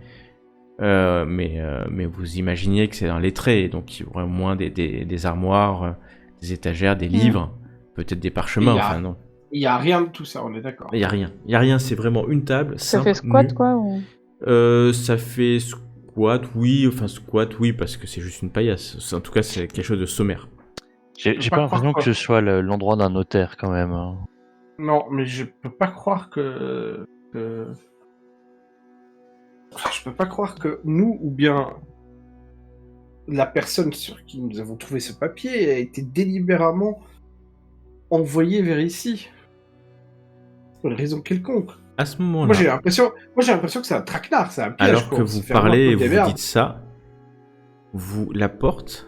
vous imaginiez que c'est un lettré, donc il y aurait au moins des armoires, des étagères, des livres, peut-être des parchemins, enfin non. Il n'y a rien de tout ça, on est d'accord. Il n'y a rien, c'est vraiment une table. Ça fait squat, quoi ou... Ça fait squat, oui, parce que c'est juste une paillasse. En tout cas, c'est quelque chose de sommaire. J'ai pas l'impression que ce soit l'endroit d'un notaire, quand même. Hein. Non, mais je peux pas croire que... Je peux pas croire que nous, ou bien la personne sur qui nous avons trouvé ce papier, a été délibérément envoyée vers ici. Pour une raison quelconque. À ce moment-là... Moi j'ai l'impression que c'est un traquenard, c'est un piège. Alors que vous parlez et vous dites ça, La porte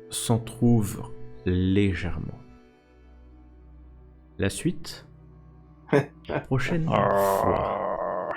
s'entrouvre légèrement. La suite, la prochaine fois.